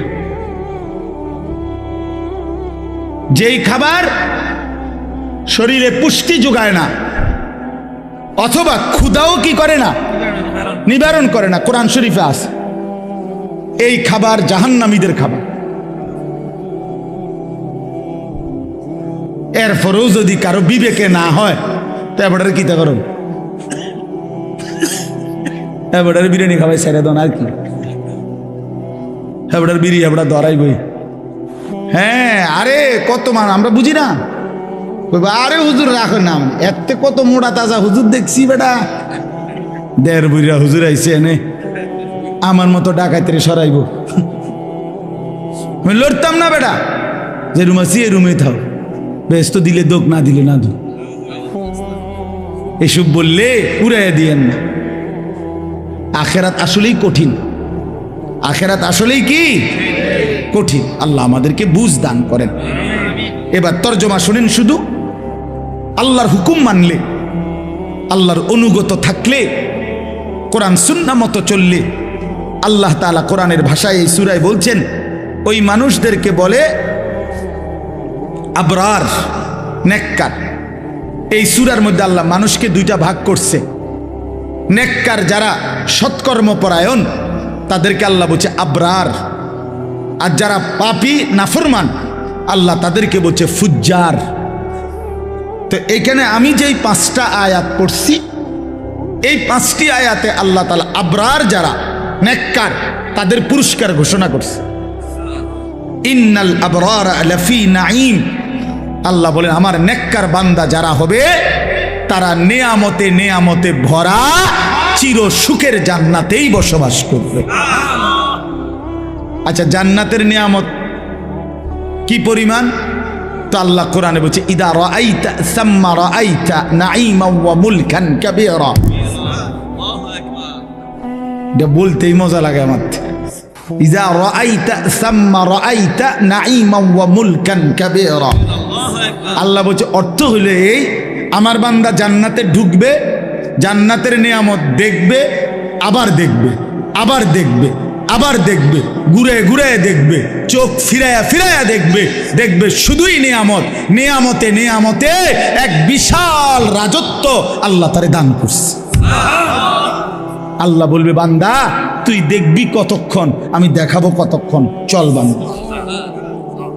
যেই খাবার শরীরে পুষ্টি যোগায় না, অথবা ক্ষুধাও কি করে না, নিবারণ করে না, কোরআন শরীফে আছে, এই খাবার জাহান্নামীদের খাবার। এরপরেও যদি কারো বিবেকে না হয়, তো এবারে কি তা করুন, এবারে বিরিয়ানি খাবাই ছেড়ে দেন আর কি। হেবড়ার বিড়ি হেবড়া ধরাই বই। হ্যাঁ, আরে কত মান আমরা বুঝি না। আরে হুজুর রাখো নাম, এতে কত মোটা তাজা হুজুর দেখছি বেটা। দেড় বুড়া হুজুর আইছে এনে আমার মতো ডাকাইতে সরাইব। আমি লড়তাম না বেটা, যে রুম আছি এ রুমে থাও, বেশ তো দিলে দোক, না দিলে না দোক। এসব বললে উড়াইয়া দিয়েন না। আখেরাত আসলেই কঠিন, আখেরাত আসলেই কি কঠিন। আল্লাহ আমাদেরকে বুঝ দান করেন। এবার তর্জমা শুনেন শুধু। আল্লাহর হুকুম মানলে, আল্লাহর অনুগত থাকলে, কোরআন সুন্নাহ মতো চললে, আল্লাহ তাআলা কোরআনের ভাষায় এই সূরায় বলছেন ওই মানুষদেরকে বলে আবরার, নেককার। এই সূরার মধ্যে আল্লাহ মানুষকে দুইটা ভাগ করছে। নেককার যারা সৎকর্মপরায়ণ তাদেরকে আল্লাহ বলছে আবরার, আর যারা পাপী নাফরমান আল্লাহ তাদেরকে বলছে ফুজ্জার। তো এখানে আমি যেই 5টা আয়াত পড়ছি, এই 5টি আয়াতে আল্লাহ তাআলা আবরার যারা নেককার তাদের পুরস্কার ঘোষণা করছে। ইন্নাল আবরার লাফি নাঈম। আল্লাহ বলেন আমার নেককার বান্দা যারা হবে তারা নেয়ামতে নেয়ামতে ভরা চির সুখের জান্নাতেই বসবাস করবে। আচ্ছা, জান্নাতের নিয়ামত কি পরিমাণ? তো আল্লাহ কোরআনে বলছে ইদা রাআইতা সাম্মা রাআইতা নাঈমান ওয়া মুলকান কাবীরা। এটা বলতেই মজা লাগে আমার। ইদা রাআইতা সাম্মা রাআইতা নাঈমান ওয়া মুলকান কাবীরা। আল্লাহ বলছে অর্থ হলো এই, আমার বান্দা জান্নাতে ঢুকবে, জান্নাতের নিয়ামত দেখবে, আবার দেখবে, আবার দেখবে, আবার দেখবে, ঘুরে ঘুরে দেখবে, চোখ ফিরায়া ফিরায়া দেখবে, দেখবে শুধুই নিয়ামত, নিয়ামতে নিয়ামতে এক বিশাল রাজত্ব আল্লাহ তারে দান করছে। আল্লাহ বলবে বান্দা তুই দেখবি কতক্ষণ, আমি দেখাবো কতক্ষণ, চল বান্দা।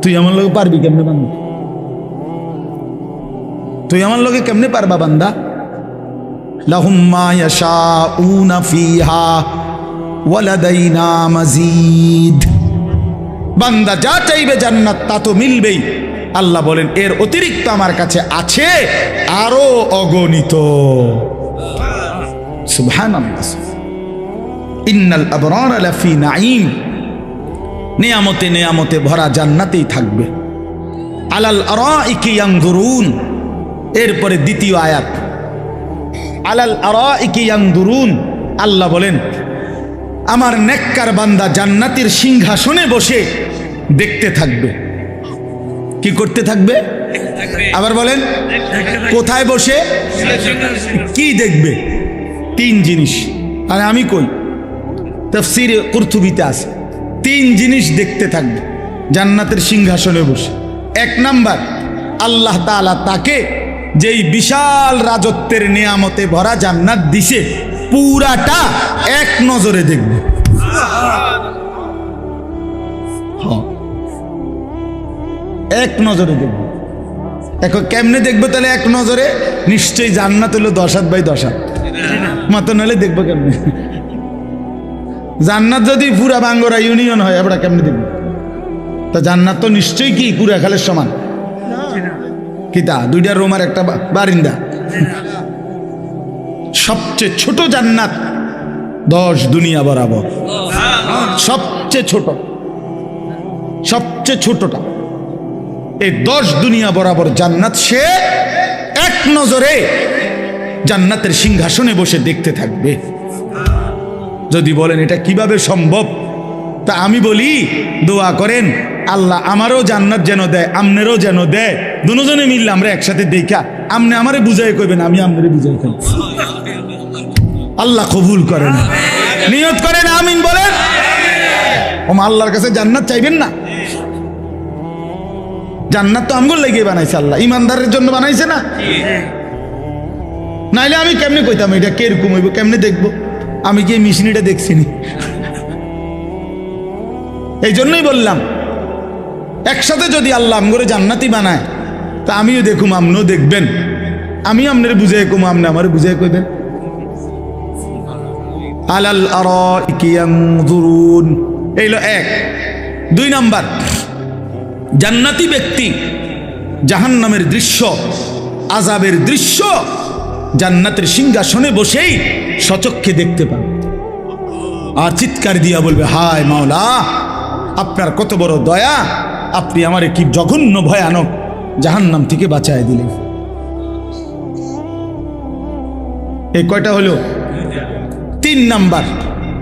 তুই আমার লোকে পারবি কেমনে বান্দা? তুই আমার লোকে কেমনে পারবা বান্দা? লাহুম মা ইয়াশাউনা ফিহা ওয়া লাদাইনা মাজিদ। বান্দা যা চাইবে জান্নাত তা তো মিলবেই। আল্লাহ বলেন এর অতিরিক্ত আমার কাছে আছে আরো অগণিত। সুবহানাল্লাহ। ইন্নাল আবরার লাফি নাঈম। নিয়ামতে নিয়ামতে ভরা জান্নাতেই থাকবে। আলাল আরাইকি ইয়ানজুরুন। এরপরে দ্বিতীয় আয়াত, আলাল আরাইকি ইয়ানজুরুন। আল্লাহ বলেন আমার নেককার বান্দা জান্নাতের সিংহাসনে বসে দেখতে থাকবে। কি করতে থাকবে? আবার বলেন কোথায় বসে কি দেখবে? 3 জিনিস। আর আমি কই তাফসীরে কুরতুবীতে আছে 3 জিনিস দেখতে থাকবে জান্নাতের সিংহাসনে বসে। 1 নাম্বার, আল্লাহ তাআলা তাকে যেই বিশাল রাজত্বের নিয়ামতে ভরা জান্নাত দিছে পুরাটা এক নজরে দেখবে। এক নজরে দেখবে। এখন কেমনে দেখবো তাহলে এক নজরে? নিশ্চয়ই জান্নাত হলো 10 হাত বাই 10 হাত মতো, নাহলে দেখবো কেমনে? জান্নাত যদি পুরা বাঙ্গরা ইউনিয়ন হয় আমরা কেমনে দেখবো? তা জান্নাত তো নিশ্চয়ই কি পুরা খালের সমান? কিতা 2টা রুমার একটা বারিন্দা। সবচেয়ে ছোট জান্নাত 10 দুনিয়া বরাবর। সবচেয়ে ছোট, সবচেয়ে ছোটটা এই 10 দুনিয়া বরাবর জান্নাত সে এক নজরে জান্নাতের সিংহাসনে বসে দেখতে থাকবে। যদি বলেন এটা কিভাবে সম্ভব, তা আমি বলি দোয়া করেন আল্লাহ আমারও জান্নাত যেন দেয়, আমনেরও যেন দেয়, দুজনে মিললে আমরা একসাথে দেখা আমনে আমারে বুঝাই কইবেন, আমি আমনেরে বুঝাই কইব। আল্লাহ কবুল করেন, নিয়ত করেন, আমিন বলেন। ওমা আল্লাহর কাছে জান্নাত চাইবেন না? জান্নাত তো আমগুলো লেগে বানাইছে আল্লাহ, ইমানদারের জন্য বানাইছে না? নাইলে আমি কেমনে কইতাম এটা কিরকম হইব, কেমনে দেখবো? আমি কি মিশনিটা দেখছিনি? এই জন্যই বললাম একসাথে যদি আল্লাহ আমগরে জান্নাতি বানায় তা আমিও দেখুম, আমনও দেখবেন, আমি আপনার বুঝাই কম, আপনি আমার বুঝাই কইবেন। আলাল আরাইকি ইয়ানজুরুন। এইলো এক। 2 নাম্বার, জান্নাতি ব্যক্তি জাহান্নামের দৃশ্য, আযাবের দৃশ্য জান্নাতের সিংহাসনে বসেই সচক্ষে দেখতে পাবে আর চিৎকার দিয়া বলবে, হায় মাওলা, আপনার কত বড় দয়া, আপনি আমারে কি জঘন্য ভয়ানক জাহান্নাম থেকে বাঁচায় দিলেন। এই কয়টা হলো? 3 নাম্বার।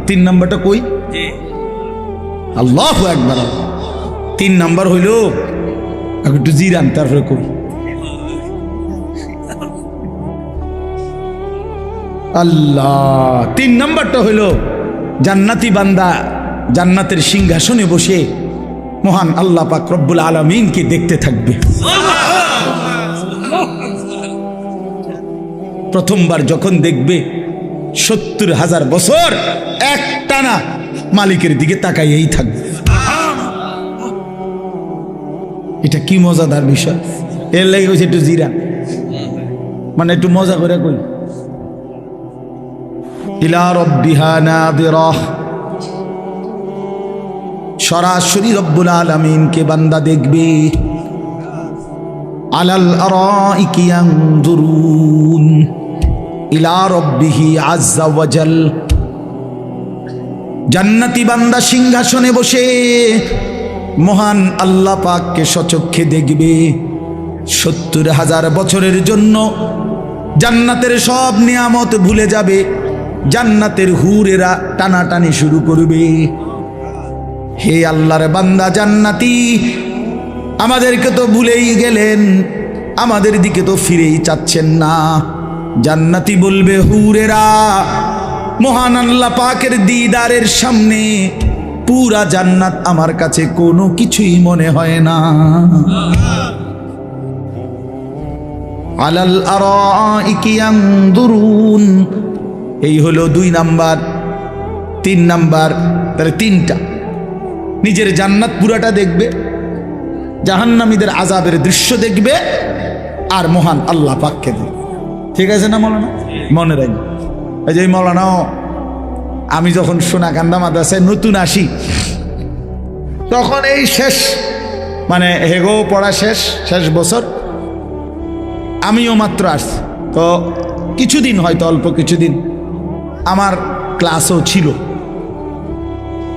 3 নাম্বারটা কই? আল্লাহু আকবার। 3 নাম্বার হইল, একটু জিরান তারপরে কই। আল্লাহ, 3 নাম্বারটা হইল জান্নাতি বান্দা জান্নাতের সিংহাসনে বসে মহান আল্লাহ পাক রব্বুল আলামিনকে দেখতে থাকবে। প্রথমবার যখন দেখবে 70,000 বছর একটানা মালিকের দিকে তাকাইয়েই থাকবে। এটা কি মজাদার বিষয়। এর লাগে হয়েছে একটু জিরা, মানে একটু মজা করে কই। ইলা রাব্বিহা নাযিরাহ, সরাসরি রব্বুল আলামিনকে বান্দা দেখবে। আলাল আরাইকি ইয়ানজুরুন ইলা রাব্বিহি আযজা ওয়া জাল। জান্নাতি বান্দা সিংহাসনে বসে মহান আল্লাহ পাককে সচক্ষে দেখবে। 70,000 বছরের জন্য জান্নাতের সব নিয়ামত ভুলে যাবে। জান্নাতের হুরেরা টানাটানি শুরু করবে, হে আল্লাহর বান্দা জান্নাতি, আমাদেরকে তো ভুলেই গেলেন, আমাদের দিকে তো ফিরেই চাচ্ছেন না। জান্নাতি বলবে, হুরেরা, মহান আল্লাহ পাকের দিদারের সামনে পুরা জান্নাত আমার কাছে কোনো কিছুই মনে হয় না। আলাল আরাইকি ইয়ানজুরুন, এই হলো 2 নাম্বার। 3 নাম্বার, তাহলে 3টা। নিজের জান্নাত পুরাটা দেখবে, জাহান্নামীদের আযাবের দৃশ্য দেখবে, আর মহান আল্লাহ পাককে দেখবে। ঠিক আছে না মৌলানা? মনে রাখবে। এই যে মৌলানাও, আমি যখন সোনাকান্দা মাদ্রাসায় নতুন আসি, তখন এই শেষ, মানে হেগো পড়া শেষ বছর, আমিও মাত্র আসছি। তো কিছুদিন, হয়তো অল্প কিছুদিন আমার ক্লাসও ছিল।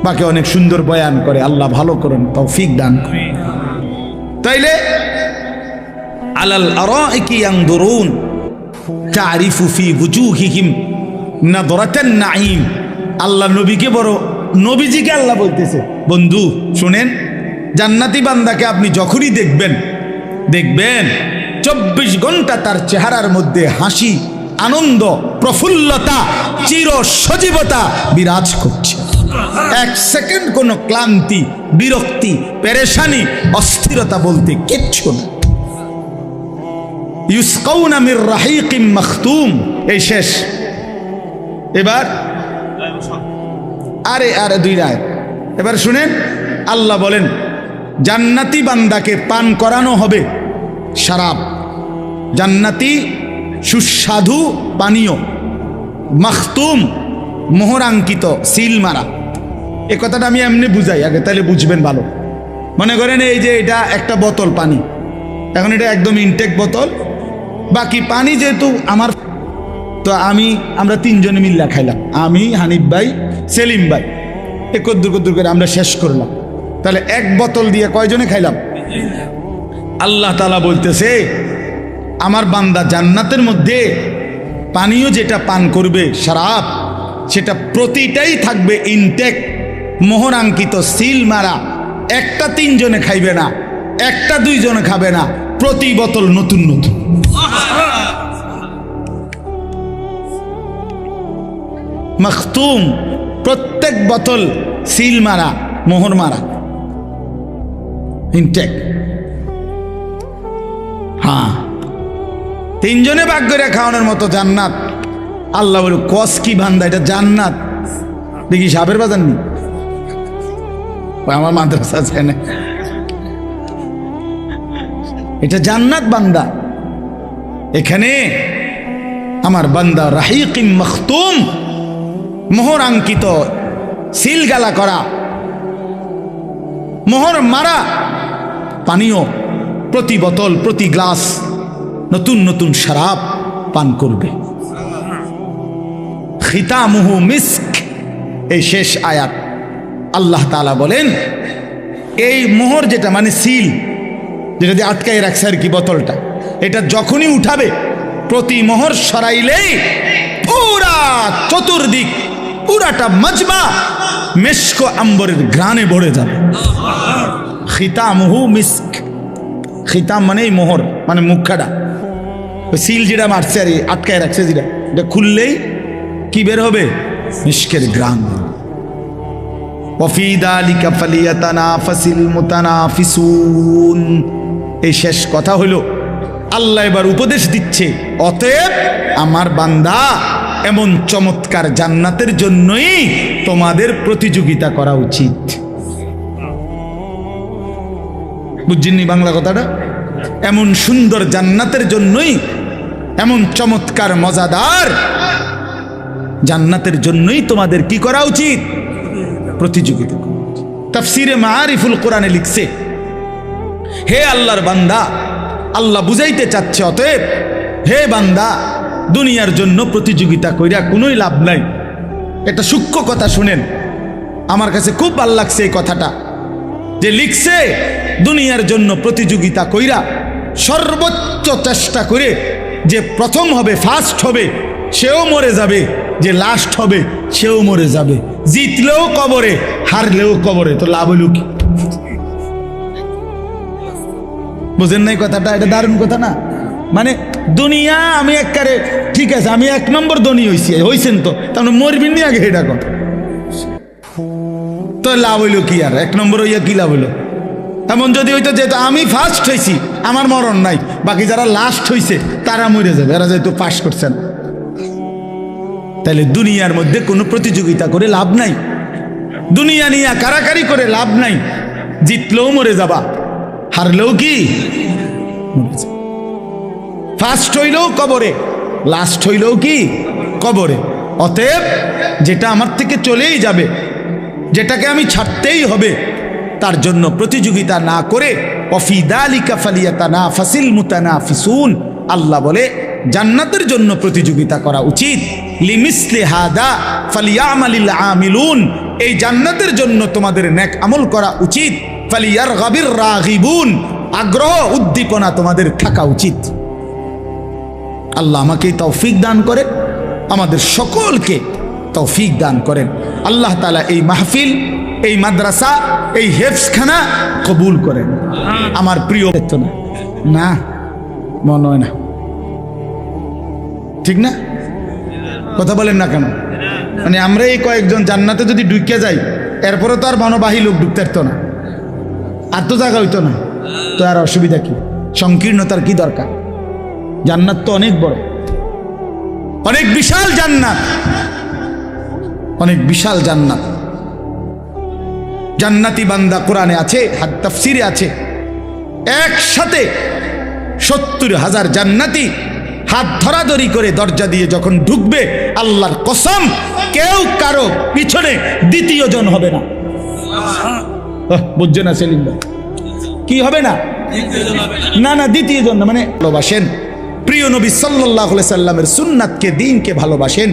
বাকি অনেক সুন্দর বয়ান করে, আল্লাহ ভালো করেন, তৌফিক দান করে। তাইলে আলাল আরাইকি ইয়ানজুরুন তারিফু ফি বুজুহিহিম নাদরাতান নাঈম। আল্লাহ নবীকে বড়, নবীজিকে আল্লাহ বলতেছে, বন্ধু শুনেন, জান্নাতি বান্দাকে আপনি যখনই দেখবেন 24 ঘন্টা তার চেহারার মধ্যে হাসি, আনন্দ, প্রফুল্লতা, চির সজীবতা বিরাজ করছে। 1 সেকেন্ড কোনো ক্লান্তি, বিরক্তি, পেরেশানি, অস্থিরতা বলতে কিচ্ছু না। ইউসকাউনা মির রাহিকিম মাখতুম, এই শেষ। এবার আরে 2 আয়াত এবার শুনেন। আল্লাহ বলেন, জান্নাতি বান্দাকে পান করানো হবে শরাব, জান্নাতি সুস্বাদু পানীয়, মাখতুম মোহরাঙ্কিত, সিল মারা। এ কথাটা আমি এমনি বুঝাই আগে, তাহলে বুঝবেন ভালো। মনে করেন এই যে এটা একটা বোতল পানি, এখন এটা একদম ইনটেক বোতল, বাকি পানি যেহেতু আমার, তো আমরা 3 জনে মিল্লা খাইলাম, আমি, হানিফ ভাই, সেলিম ভাই, কদ্দুর করে আমরা শেষ করলাম। তাহলে 1 বোতল দিয়ে কয়জনে খাইলাম? আল্লাহ তাআলা বলতেছে, আমার বান্দা জান্নাতের মধ্যে পানীয় যেটা পান করবে শরাব, সেটা প্রতিটাই থাকবে ইনটেক, মোহরাঙ্কিত, সিল মারা। একটা 3 জনে খাইবে না, একটা 2 জনে খাবে না, প্রতি বোতল নতুন নতুন। মাখতুম, প্রত্যেক বোতল সিল মারা, মোহর মারা, ইনটেক। হ্যাঁ, 3 জনে ভাগ করে খাওয়ানোর মতো জান্নাত। আল্লাহ বলে, কস কি বান্দা, এটা জান্নাত দেখি সাপের বাজার নি, আমার মাদ্রাসা আছে না, এটা জান্নাত বান্দা। এখানে আমার বান্দা রাহিকিম মাখতুম, মোহরাঙ্কিত, সিলগালা করা, মোহর মারা পানীয়, প্রতি বোতল প্রতি গ্লাস নতুন নতুন শরাব পান করবে। খিতামুহু মিস্ক, এই শেষ আয়াত আল্লাহ তাআলা বলেন এই মোহর যেটা মানে সিল, যেটা দিয়ে আটকায় রাখছে আর কি বোতলটা, এটা যখনই উঠাবে প্রতি মোহর সরাইলেই পুরা চতুর্দিক পুরাটা মজমা মেশক আম্বরের ঘ্রাণে ভরে যাবে। খিতামুহু মিস্ক, খিতাম মানে এই মোহর মানে মুখাটা, ওই সিল যেটা মারছে আর আটকায় রাখছে যেটা, এটা খুললেই কি বের হবে? মিস্কের ঘ্রাণ। ওয়াফি যালিকা ফালিয়াতানাফাসিল মুতানাফিসুন। এই শেষ কথা হলো আল্লাহ এবার উপদেশ দিচ্ছে, অতএব আমার বান্দা এমন চমৎকার জান্নাতের জন্যই তোমাদের প্রতিযোগিতা করা উচিত। বুঝছেননি বাংলা কথাটা? এমন সুন্দর জান্নাতের জন্যই, এমন চমৎকার মজাদার জান্নাতের জন্যই তোমাদের কি করা উচিত? প্রতিযোগিতা করা উচিত। তাফসিরে মাআরিফুল কোরআনে লিখছে, হে আল্লাহর বান্দা, আল্লাহ বুঝাইতে চাচ্ছে অতএব হে বান্দা, দুনিয়ার জন্য প্রতিযোগিতা কইরা কোনোই লাভ নাই। এটা সূক্ষ্ম কথা শুনেন, আমার কাছে খুব ভালো লাগছে এই কথাটা, যে লিখছে দুনিয়ার জন্য প্রতিযোগিতা কইরা সর্বোচ্চ চেষ্টা করে যে প্রথম হবে, ফার্স্ট হবে, সেও মরে যাবে, যে লাস্ট হবে সেও মরে যাবে। জিতলেও কবরে, হারলেও কবরে, তো লাভ হইল কি? বুঝেন নাই কথাটা? এটা দারুণ কথা না? মানে দুনিয়া আমি একবারে ঠিক আছে, আমি 1 নম্বর ধনী হইছেন তো, তার মরবিন নি আগে এটা কথা, তো লাভ হইল কি? আর 1 নম্বর হইয়া কি লাভ হইল? এমন যদি হইতো যেহেতু আমি ফার্স্ট হয়েছি আমার মরণ নাই, বাকি যারা লাস্ট হয়েছে তারা মরে যাবে, এরা যেহেতু পাস করছেন। তাহলে দুনিয়ার মধ্যে কোনো প্রতিযোগিতা করে লাভ নাই, দুনিয়া নিয়ে কারাকারি করে লাভ নাই। জিতলেও মরে যাবা, হারলেও কি ফার্স্ট হইলেও কবরে, লাস্ট হইলেও কি কবরে। অতএব যেটা আমার থেকে চলেই যাবে, যেটাকে আমি ছাড়তেই হবে, তার জন্য প্রতিযোগিতা না করে ওয়াফি যালিকা ফালিয়াতানাফাসিল মুতানাফিসুন, আল্লাহ বলে জান্নাতের জন্য প্রতিযোগিতা করা উচিত। লিমিসলি হাদা ফালিয়ামালিল আমিলুন, এই জান্নাতের জন্য তোমাদের নেক আমল করা উচিত। ফালিয়ারগাবির রাগিবুন, আগ্রহ উদ্দীপনা তোমাদের থাকা উচিত। আল্লাহ আমাকে তৌফিক দান করেন, আমাদের সকলকে তৌফিক দান করেন। আল্লাহ তাআলা এই মাহফিল, এই মাদ্রাসা, এই হেফজখানা কবুল করেন। আমার প্রিয় না মনে হয় না, ঠিক না? কথা বলেন না কেন? মানে আমরা এই কয়েকজন জান্নাতে যদি ঢুকে যাই, এরপরে তো আর বনবাহী লোক ঢুকতে পারতো না, আর তো জায়গা হইতো না, তো আর অসুবিধা কি? সংকীর্ণতার কি দরকার? জান্নাত তো অনেক বড়, অনেক বিশাল জান্নাত, অনেক বিশাল জান্নাত। জান্নাতি বান্দা কোরআনে আছে, তাফসিরে আছে, একসাথে 70,000 জান্নাতি হাত ধরাধরি করে দরজা দিয়ে যখন ঢুকবে, আল্লাহর কসম কেউ কারো পিছনে দ্বিতীয় জন হবে না। বুঝছে না সেলিম ভাই? কি হবে না? না না, দ্বিতীয় জন না, মানে ভালোবাসেন প্রিয় নবী সাল্লাল্লাহু আলাইহি সাল্লামের সুন্নাতকে, দ্বীনকে ভালোবাসেন।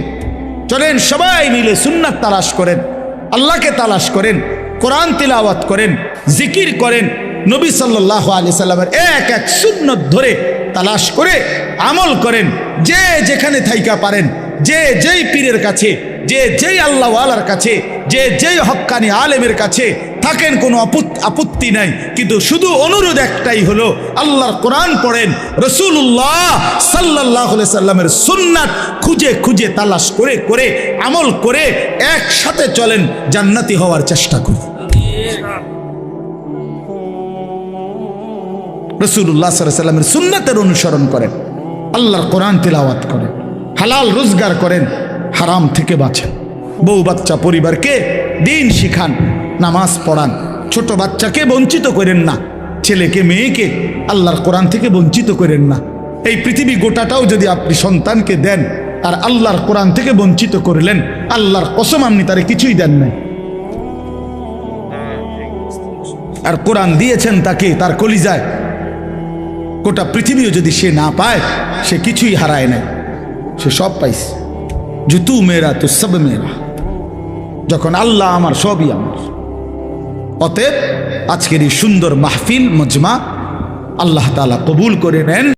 চলেন সবাই মিলে সুন্নাত তালাশ করেন, আল্লাহকে তালাশ করেন, কোরআন তিলাওয়াত করেন, জিকির করেন, নবী সাল্লাল্লাহু আলাইহি সাল্লামের এক এক সুন্নত ধরে তালাশ করে আমল করেন। যে যেখানে থাইকা পারেন, যে যেই পীরের কাছে, যে যেই আল্লাহওয়ালার কাছে, যে যেই হক্কানি আলেমের কাছে থাকেন, কোনো আপত্তি নাই, কিন্তু শুধু অনুরোধ একটাই হলো, আল্লাহর কোরআন পড়েন, রাসূলুল্লাহ সাল্লাল্লাহু আলাইহি সাল্লামের সুন্নাত খুঁজে খুঁজে তালাশ করে করে আমল করে একসাথে চলেন, জান্নাতি হওয়ার চেষ্টা করুন। রাসূলুল্লাহ সাল্লাল্লাহু আলাইহি সাল্লামের সুন্নাতের অনুসরণ করেন, আল্লাহর কোরআন তিলাওয়াত করেন, হালাল রোজগার করেন, হারাম থেকে বাঁচেন, বউ বাচ্চা পরিবারকে দিন শিখান, নামাজ পড়ান, ছোট বাচ্চাকে বঞ্চিত করেন না, ছেলেকে মেয়েকে আল্লাহর কোরআন থেকে বঞ্চিত করেন না। এই পৃথিবী গোটাটাও যদি আপনি সন্তানকে দেন আর আল্লাহর কোরআন থেকে বঞ্চিত করলেন, আল্লাহর কসম আপনি তারে কিছুই দেন নাই। আর কোরআন দিয়েছেন তাকে তার কলিজায়, গোটা পৃথিবীও যদি সে না পায় সে কিছুই হারায় নাই, সে সব পাইছে। জুতু মেরা তো সব মেরা, যখন আল্লাহ আমার সবই আমার। অতএব আজকের এই সুন্দর মাহফিল মজমা আল্লাহ তাআলা কবুল করে নেন।